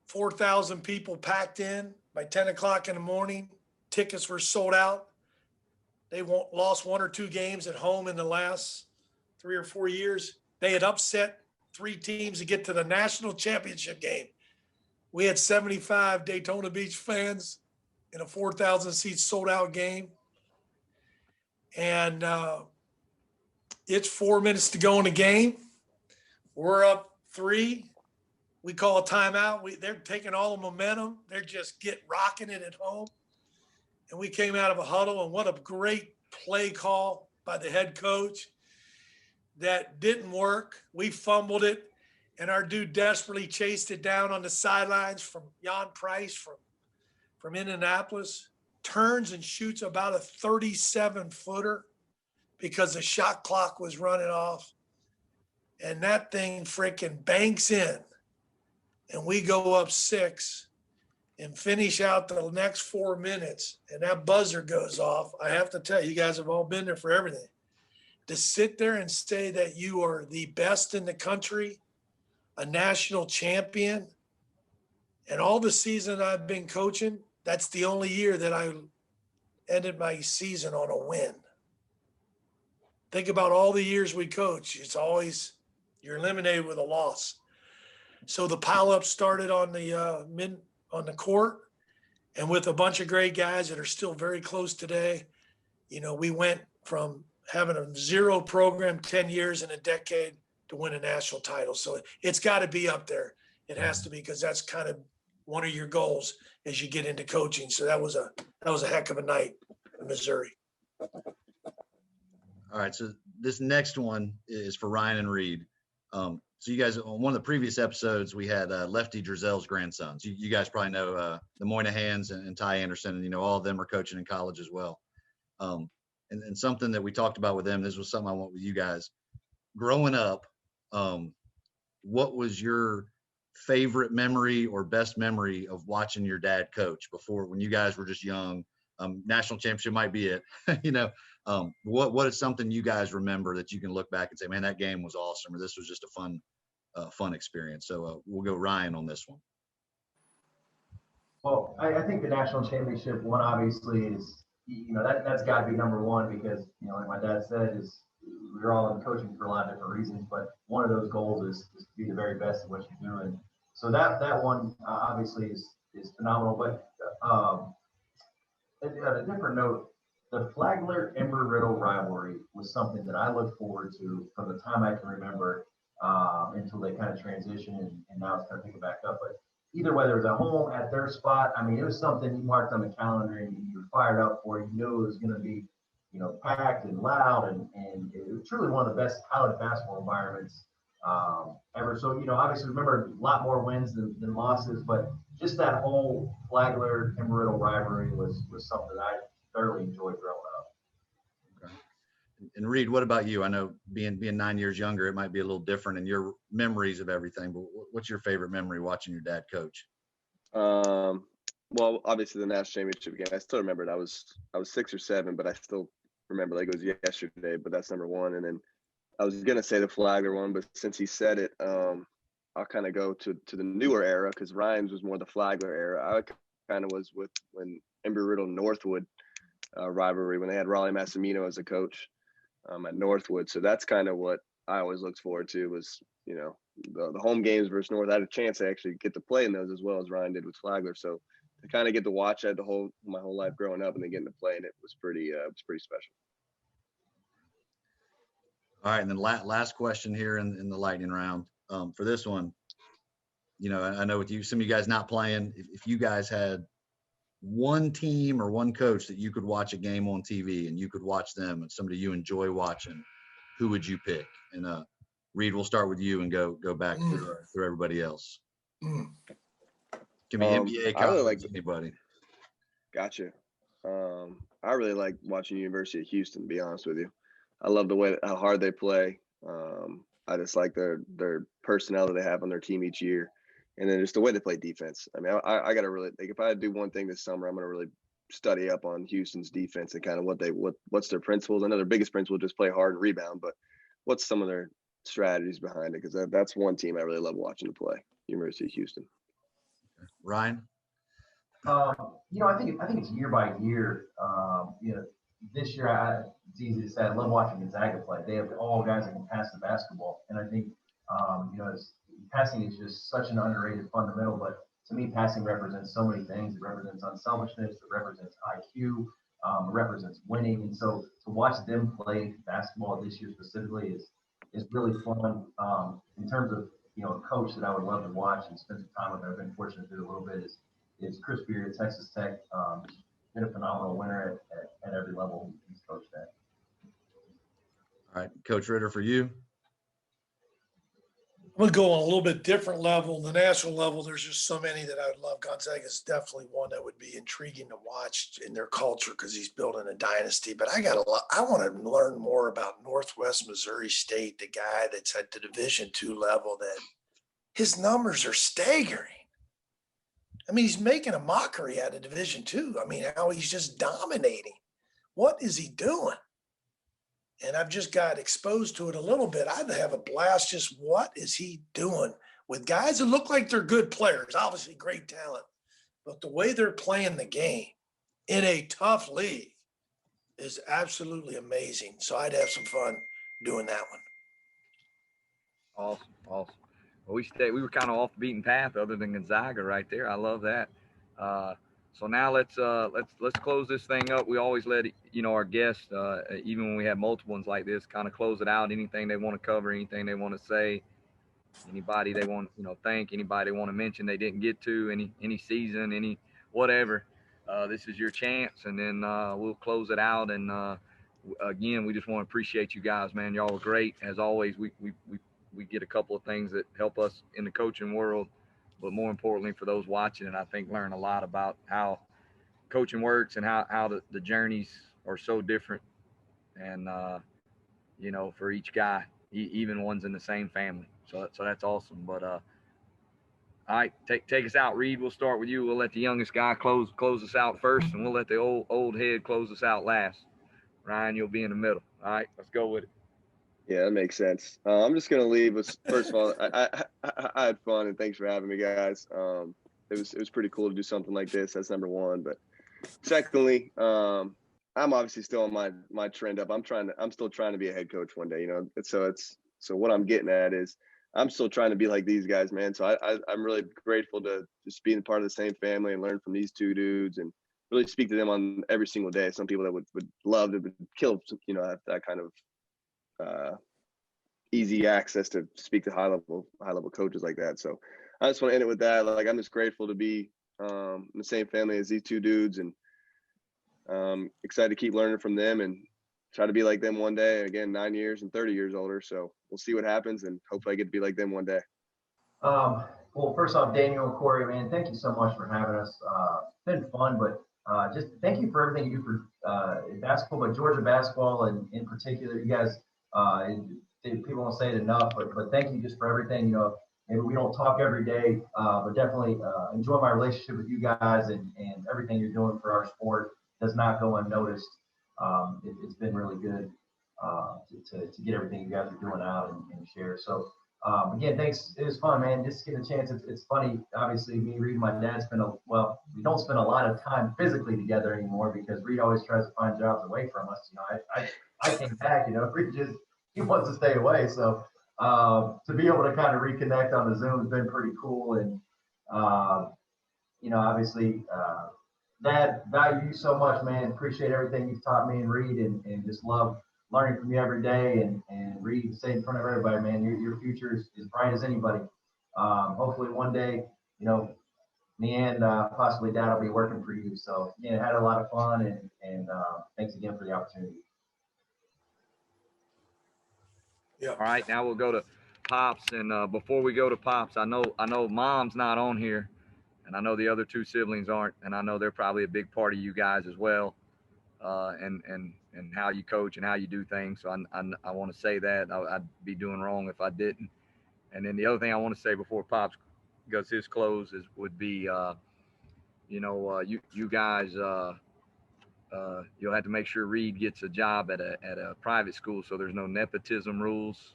4,000 people packed in by 10 o'clock in the morning. Tickets were sold out. They lost 1 or 2 games at home in the last 3 or 4 years. They had upset 3 teams to get to the national championship game. We had 75 Daytona Beach fans in a 4,000 seat sold out game. And It's 4 minutes to go in the game. We're up 3. We call a timeout. They're taking all the momentum. They're just rocking it at home. And we came out of a huddle, and what a great play call by the head coach. That didn't work. We fumbled it, and our dude desperately chased it down on the sidelines from Jan Price from Indianapolis, turns and shoots about a 37-footer because the shot clock was running off. And that thing freaking banks in, and we go up 6 and finish out the next 4 minutes, and that buzzer goes off. I have to tell you, you guys have all been there for everything. To sit there and say that you are the best in the country, a national champion, and all the season I've been coaching, that's the only year that I ended my season on a win. Think about all the years we coach. It's always you're eliminated with a loss. So the pileup started on the court, and with a bunch of great guys that are still very close today, we went from having a 0 program 10 years in a decade to win a national title. So it's got to be up there. It has to be, because that's kind of one of your goals as you get into coaching. So that was a heck of a night in Missouri. All right, so this next one is for Ryan and Reed. So you guys, on one of the previous episodes, we had Lefty Drizel's grandsons. You guys probably know the Moynahans and Ty Anderson, and all of them are coaching in college as well. And something that we talked about with them, this was something I want with you guys. Growing up, what was your favorite memory or best memory of watching your dad coach before, when you guys were just young? National championship might be it. What is something you guys remember that you can look back and say, man, that game was awesome, or this was just a fun experience? So we'll go Ryan on this one. Well, I think the national championship one obviously is, that's got to be number one, because, like my dad said, is we're all in coaching for a lot of different reasons, but one of those goals is to be the very best at what you do. And so that one obviously is phenomenal. But at a different note, the Flagler-Embry-Riddle rivalry was something that I looked forward to from the time I can remember until they kind of transitioned, and now it's kind of picking back up. But either whether it was at home, at their spot, I mean, it was something you marked on the calendar and you were fired up for. You knew it was going to be, packed and loud, and it was truly one of the best college basketball environments ever. So, obviously remember a lot more wins than losses, but just that whole Flagler-Embry-Riddle rivalry was something that I thoroughly enjoyed growing up. Okay. And Reed, what about you? I know being 9 years younger, it might be a little different in your memories of everything, but what's your favorite memory watching your dad coach? Well, obviously the national championship game. I still remember it. I was 6 or 7, but I still remember like it was yesterday. But that's number one. And then I was gonna say the Flagler one, but since he said it, I'll kind of go to the newer era, because Ryan's was more the Flagler era. I kind of was with when Embry-Riddle Northwood rivalry, when they had Raleigh Massimino as a coach at Northwood. So that's kind of what I always looked forward to, was the home games versus North. I had a chance to actually get to play in those as well as Ryan did with Flagler. So to kind of get to watch that my whole life growing up, and then getting to play in it was pretty special. All right, and then last question here in the lightning round. For this one, I know with you, some of you guys not playing, if you guys had one team or one coach that you could watch a game on TV and you could watch them, and somebody you enjoy watching, who would you pick? And Reed, we'll start with you and go back through everybody else. Can be NBA, college, really like anybody. Gotcha. I really like watching University of Houston, to be honest with you. I love how hard they play. I just like their personnel that they have on their team each year, and then just the way they play defense. I mean, I got to really, like, if I do one thing this summer, I'm going to really study up on Houston's defense and kind of what's their principles. I know their biggest principle is just play hard and rebound, but what's some of their strategies behind it? Because that's one team I really love watching to play, University of Houston. Ryan? I think it's year by year. This year, it's easy to say, I love watching Gonzaga play. They have all guys that can pass the basketball, and I think passing is just such an underrated fundamental. But to me, passing represents so many things. It represents unselfishness. It represents IQ. represents winning. And so to watch them play basketball this year specifically is really fun. In terms of, a coach that I would love to watch and spend some time with, I've been fortunate to do a little bit, is Chris Beard at Texas Tech. Been a phenomenal winner at every level he's coached at. All right, Coach Ritter, for you. I'm gonna go on a little bit different level. The national level, there's just so many that I would love. Gonzaga is definitely one that would be intriguing to watch in their culture because he's building a dynasty. But I want to learn more about Northwest Missouri State, the guy that's at the Division II level. That his numbers are staggering. I mean, he's making a mockery out of Division II. I mean, how he's just dominating. What is he doing? And I've just got exposed to it a little bit. I'd have a blast. Just what is he doing with guys that look like they're good players, obviously great talent, but the way they're playing the game in a tough league is absolutely amazing. So I'd have some fun doing that one. Awesome. Well, we were kind of off the beaten path other than Gonzaga right there. I love that. So now let's close this thing up. We always let our guests, even when we have multiple ones like this, kind of close it out. Anything they want to cover, anything they want to say, anybody they want thank, anybody they want to mention they didn't get to, any season, any whatever. This is your chance, and then we'll close it out. And again, we just want to appreciate you guys, man. Y'all were great as always. We get a couple of things that help us in the coaching world, but more importantly for those watching, and I think learn a lot about how coaching works and how the journeys are so different. And, for each guy, even ones in the same family. So that's awesome. But, all right, take us out, Reed. We'll start with you. We'll let the youngest guy close us out first, and we'll let the old head close us out last. Ryan, you'll be in the middle. All right, let's go with it. Yeah, that makes sense. I'm just gonna leave with, first of all, I had fun, and thanks for having me, guys. It was pretty cool to do something like this. That's number one. But secondly, I'm obviously still on my trend up. I'm still trying to be a head coach one day. So what I'm getting at is I'm still trying to be like these guys, man. So I'm really grateful to just being part of the same family and learn from these two dudes and really speak to them on every single day. Some people that would love to kill, have that kind of easy access to speak to high level coaches like that. So I just want to end it with that. Like, I'm just grateful to be in the same family as these two dudes, and excited to keep learning from them and try to be like them one day. Again, 9 years and 30 years older. So we'll see what happens, and hopefully I get to be like them one day. Well, first off, Daniel and Corey, man, thank you so much for having us. It's been fun, but just thank you for everything you do for basketball, but Georgia basketball and in particular. You guys, people don't say it enough, but thank you just for everything. Maybe we don't talk every day, but definitely enjoy my relationship with you guys, and everything you're doing for our sport does not go unnoticed. It's been really good to get everything you guys are doing out and share. So again, thanks. It was fun, man. Just getting a chance. It's funny. Obviously, me, Reed, and my dad we don't spend a lot of time physically together anymore because Reed always tries to find jobs away from us. I came back. Reed he wants to stay away. So to be able to kind of reconnect on the Zoom has been pretty cool. And obviously, Dad, value you so much, man. Appreciate everything you've taught me and Reed, and just love learning from you every day. And Reed, say in front of everybody, man, your future is as bright as anybody. Hopefully one day, me and possibly Dad will be working for you. So again, had a lot of fun, and thanks again for the opportunity. Yeah. All right, now we'll go to Pops, and before we go to Pops, I know Mom's not on here, and I know the other two siblings aren't, and I know they're probably a big part of you guys as well, and how you coach and how you do things. So I want to say that I'd be doing wrong if I didn't. And then the other thing I want to say before Pops goes his close would be, you guys. You'll have to make sure Reed gets a job at a private school, so there's no nepotism rules.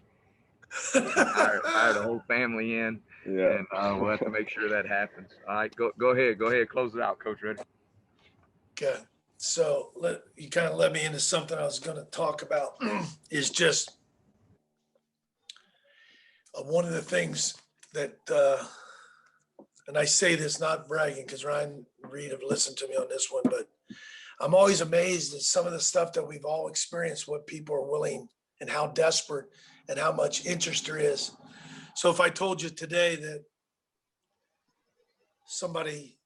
Hire the whole family in, Yeah. and we'll have to make sure that happens. All right, go ahead, close it out, Coach. Ready? Okay. So you kind of led me into something I was going to talk about is just one of the things that, and I say this not bragging because Ryan and Reed have listened to me on this one, but I'm always amazed at some of the stuff that we've all experienced, what people are willing and how desperate and how much interest there is. So if I told you today that somebody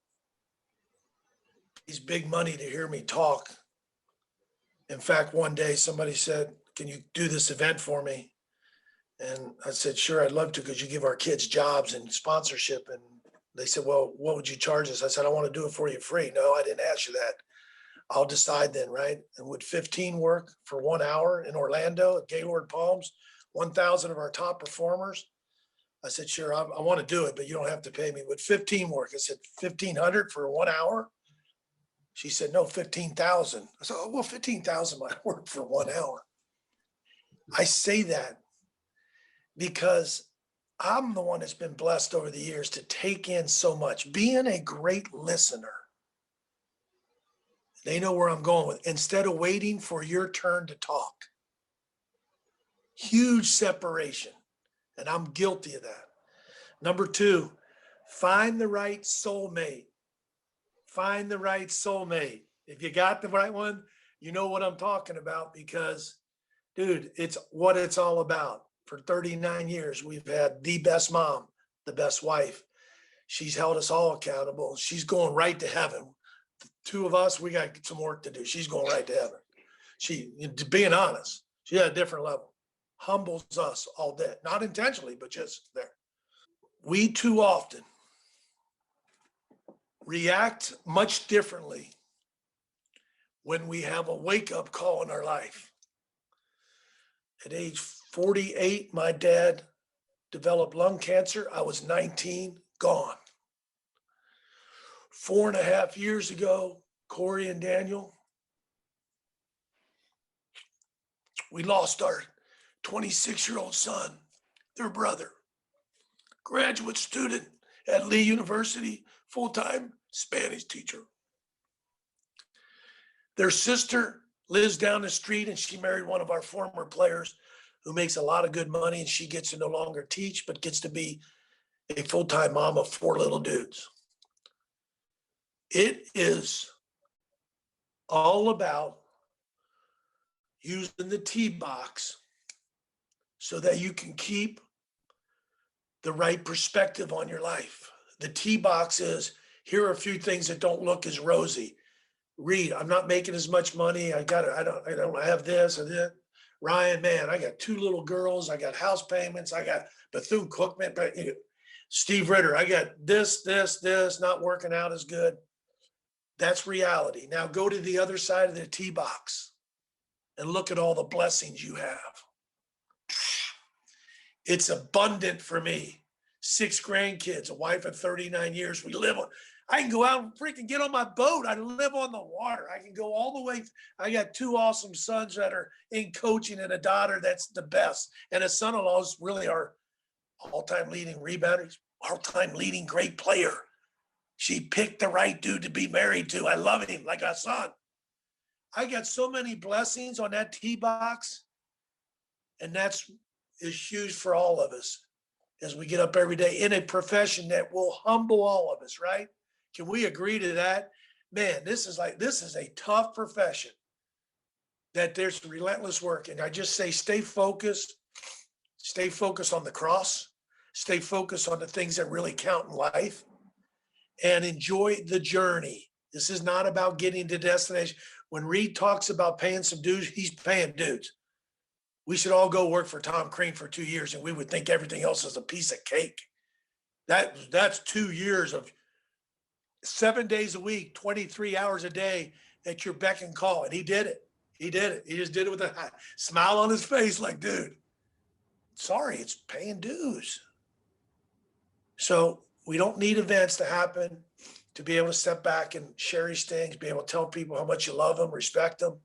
pays big money to hear me talk. In fact, one day somebody said, can you do this event for me? And I said, sure, I'd love to, because you give our kids jobs and sponsorship. And they said, well, what would you charge us? I said, I want to do it for you free. No, I didn't ask you that. I'll decide then, right? And would 15 work for 1 hour in Orlando at Gaylord Palms, 1,000 of our top performers? I said, sure, I want to do it, but you don't have to pay me. Would 15 work? I said, 1,500 for 1 hour? She said, no, 15,000. I said, oh, well, 15,000 might work for 1 hour. I say that because I'm the one that's been blessed over the years to take in so much. Being a great listener, they know where I'm going with, instead of waiting for your turn to talk. Huge separation, and I'm guilty of that. Number two, find the right soulmate. Find the right soulmate. If you got the right one, you know what I'm talking about, because, dude, it's what it's all about. For 39 years, we've had the best mom, the best wife. She's held us all accountable. She's going right to heaven. The two of us, we got some work to do. She's going right to heaven. She, being honest, she at a different level. Humbles us all day, not intentionally, but just there. We too often react much differently when we have a wake-up call in our life. At age 48, my dad developed lung cancer. I was 19, gone. 4.5 years ago, Corey and Daniel, we lost our 26-year-old son, their brother, graduate student at Lee University, full-time Spanish teacher. Their sister lives down the street, and she married one of our former players who makes a lot of good money, and she gets to no longer teach, but gets to be a full-time mom of 4 little dudes. It is all about using the tee box so that you can keep the right perspective on your life. The tee box is, here are a few things that don't look as rosy. Reed, I'm not making as much money. I don't have this and that. Ryan, man, I got 2 little girls. I got house payments. I got Bethune-Cookman. But Steve Ritter, I got this, not working out as good. That's reality. Now go to the other side of the tee box and look at all the blessings you have. It's abundant for me. 6 grandkids, a wife of 39 years. We live on, I can go out and freaking get on my boat. I live on the water. I can go all the way. I got 2 awesome sons that are in coaching and a daughter that's the best. And a son-in-law is really our all-time leading rebounder, all-time leading great player. She picked the right dude to be married to. I love him like a son. I got so many blessings on that tee box. And that's is huge for all of us as we get up every day in a profession that will humble all of us, right? Can we agree to that? Man, this is a tough profession that there's relentless work. And I just say, stay focused on the cross, stay focused on the things that really count in life, and enjoy the journey. This is not about getting to destination. When Reed talks about paying some dues, he's paying dues. We should all go work for Tom Crean for 2 years, and we would think everything else is a piece of cake. That's 2 years of 7 days a week, 23 hours a day at your beck and call. And he did it. He just did it with a smile on his face like, dude, sorry, it's paying dues. So we don't need events to happen to be able to step back and share these things, be able to tell people how much you love them, respect them.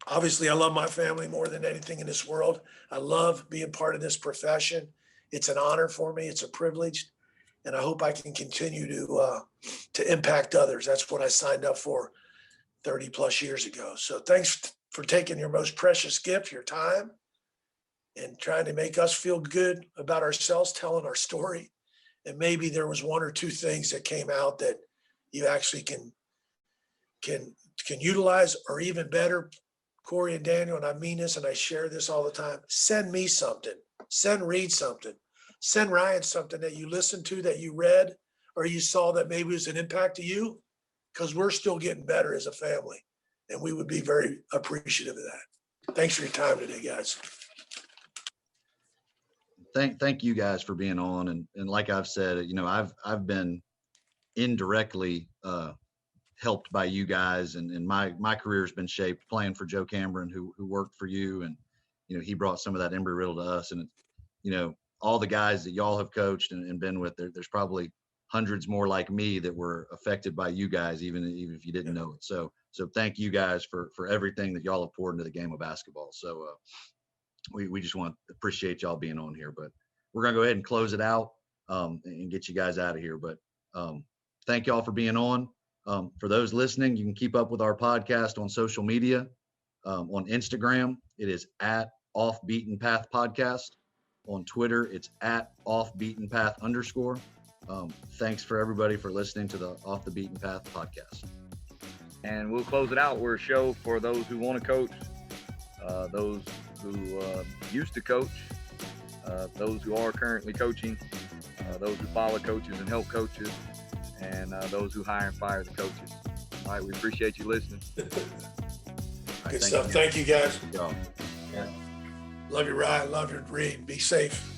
Obviously, I love my family more than anything in this world. I love being part of this profession. It's an honor for me. It's a privilege. And I hope I can continue to impact others. That's what I signed up for 30 plus years ago. So thanks for taking your most precious gift, your time, and trying to make us feel good about ourselves, telling our story. And maybe there was 1 or 2 things that came out that you actually can can utilize, or even better, Corey and Daniel, and I mean this and I share this all the time, send me something, send Reed something, send Ryan something that you listened to, that you read, or you saw that maybe was an impact to you, because we're still getting better as a family. And we would be very appreciative of that. Thanks for your time today, guys. Thank you guys for being on. And like I've said, I've been indirectly helped by you guys, and my career has been shaped playing for Joe Cameron, who worked for you, and he brought some of that Embry-Riddle to us. And all the guys that y'all have coached and been with, there's probably hundreds more like me that were affected by you guys, even if you didn't know it. So thank you guys for everything that y'all have poured into the game of basketball. So we just want to appreciate y'all being on here. But we're gonna go ahead and close it out and get you guys out of here. But thank y'all for being on. For those listening, you can keep up with our podcast on social media. On Instagram, it is at Off Beaten Path Podcast. On Twitter, it's at Off Beaten Path _ Thanks for everybody for listening to the Off the Beaten Path podcast. And we'll close it out. We're a show for those who want to coach, those who used to coach, those who are currently coaching, those who follow coaches and help coaches, and those who hire and fire the coaches. All right, we appreciate you listening. Good stuff. Thank you, guys. Y'all. Yeah. Love you, Ryan. Love you, Reed. Be safe.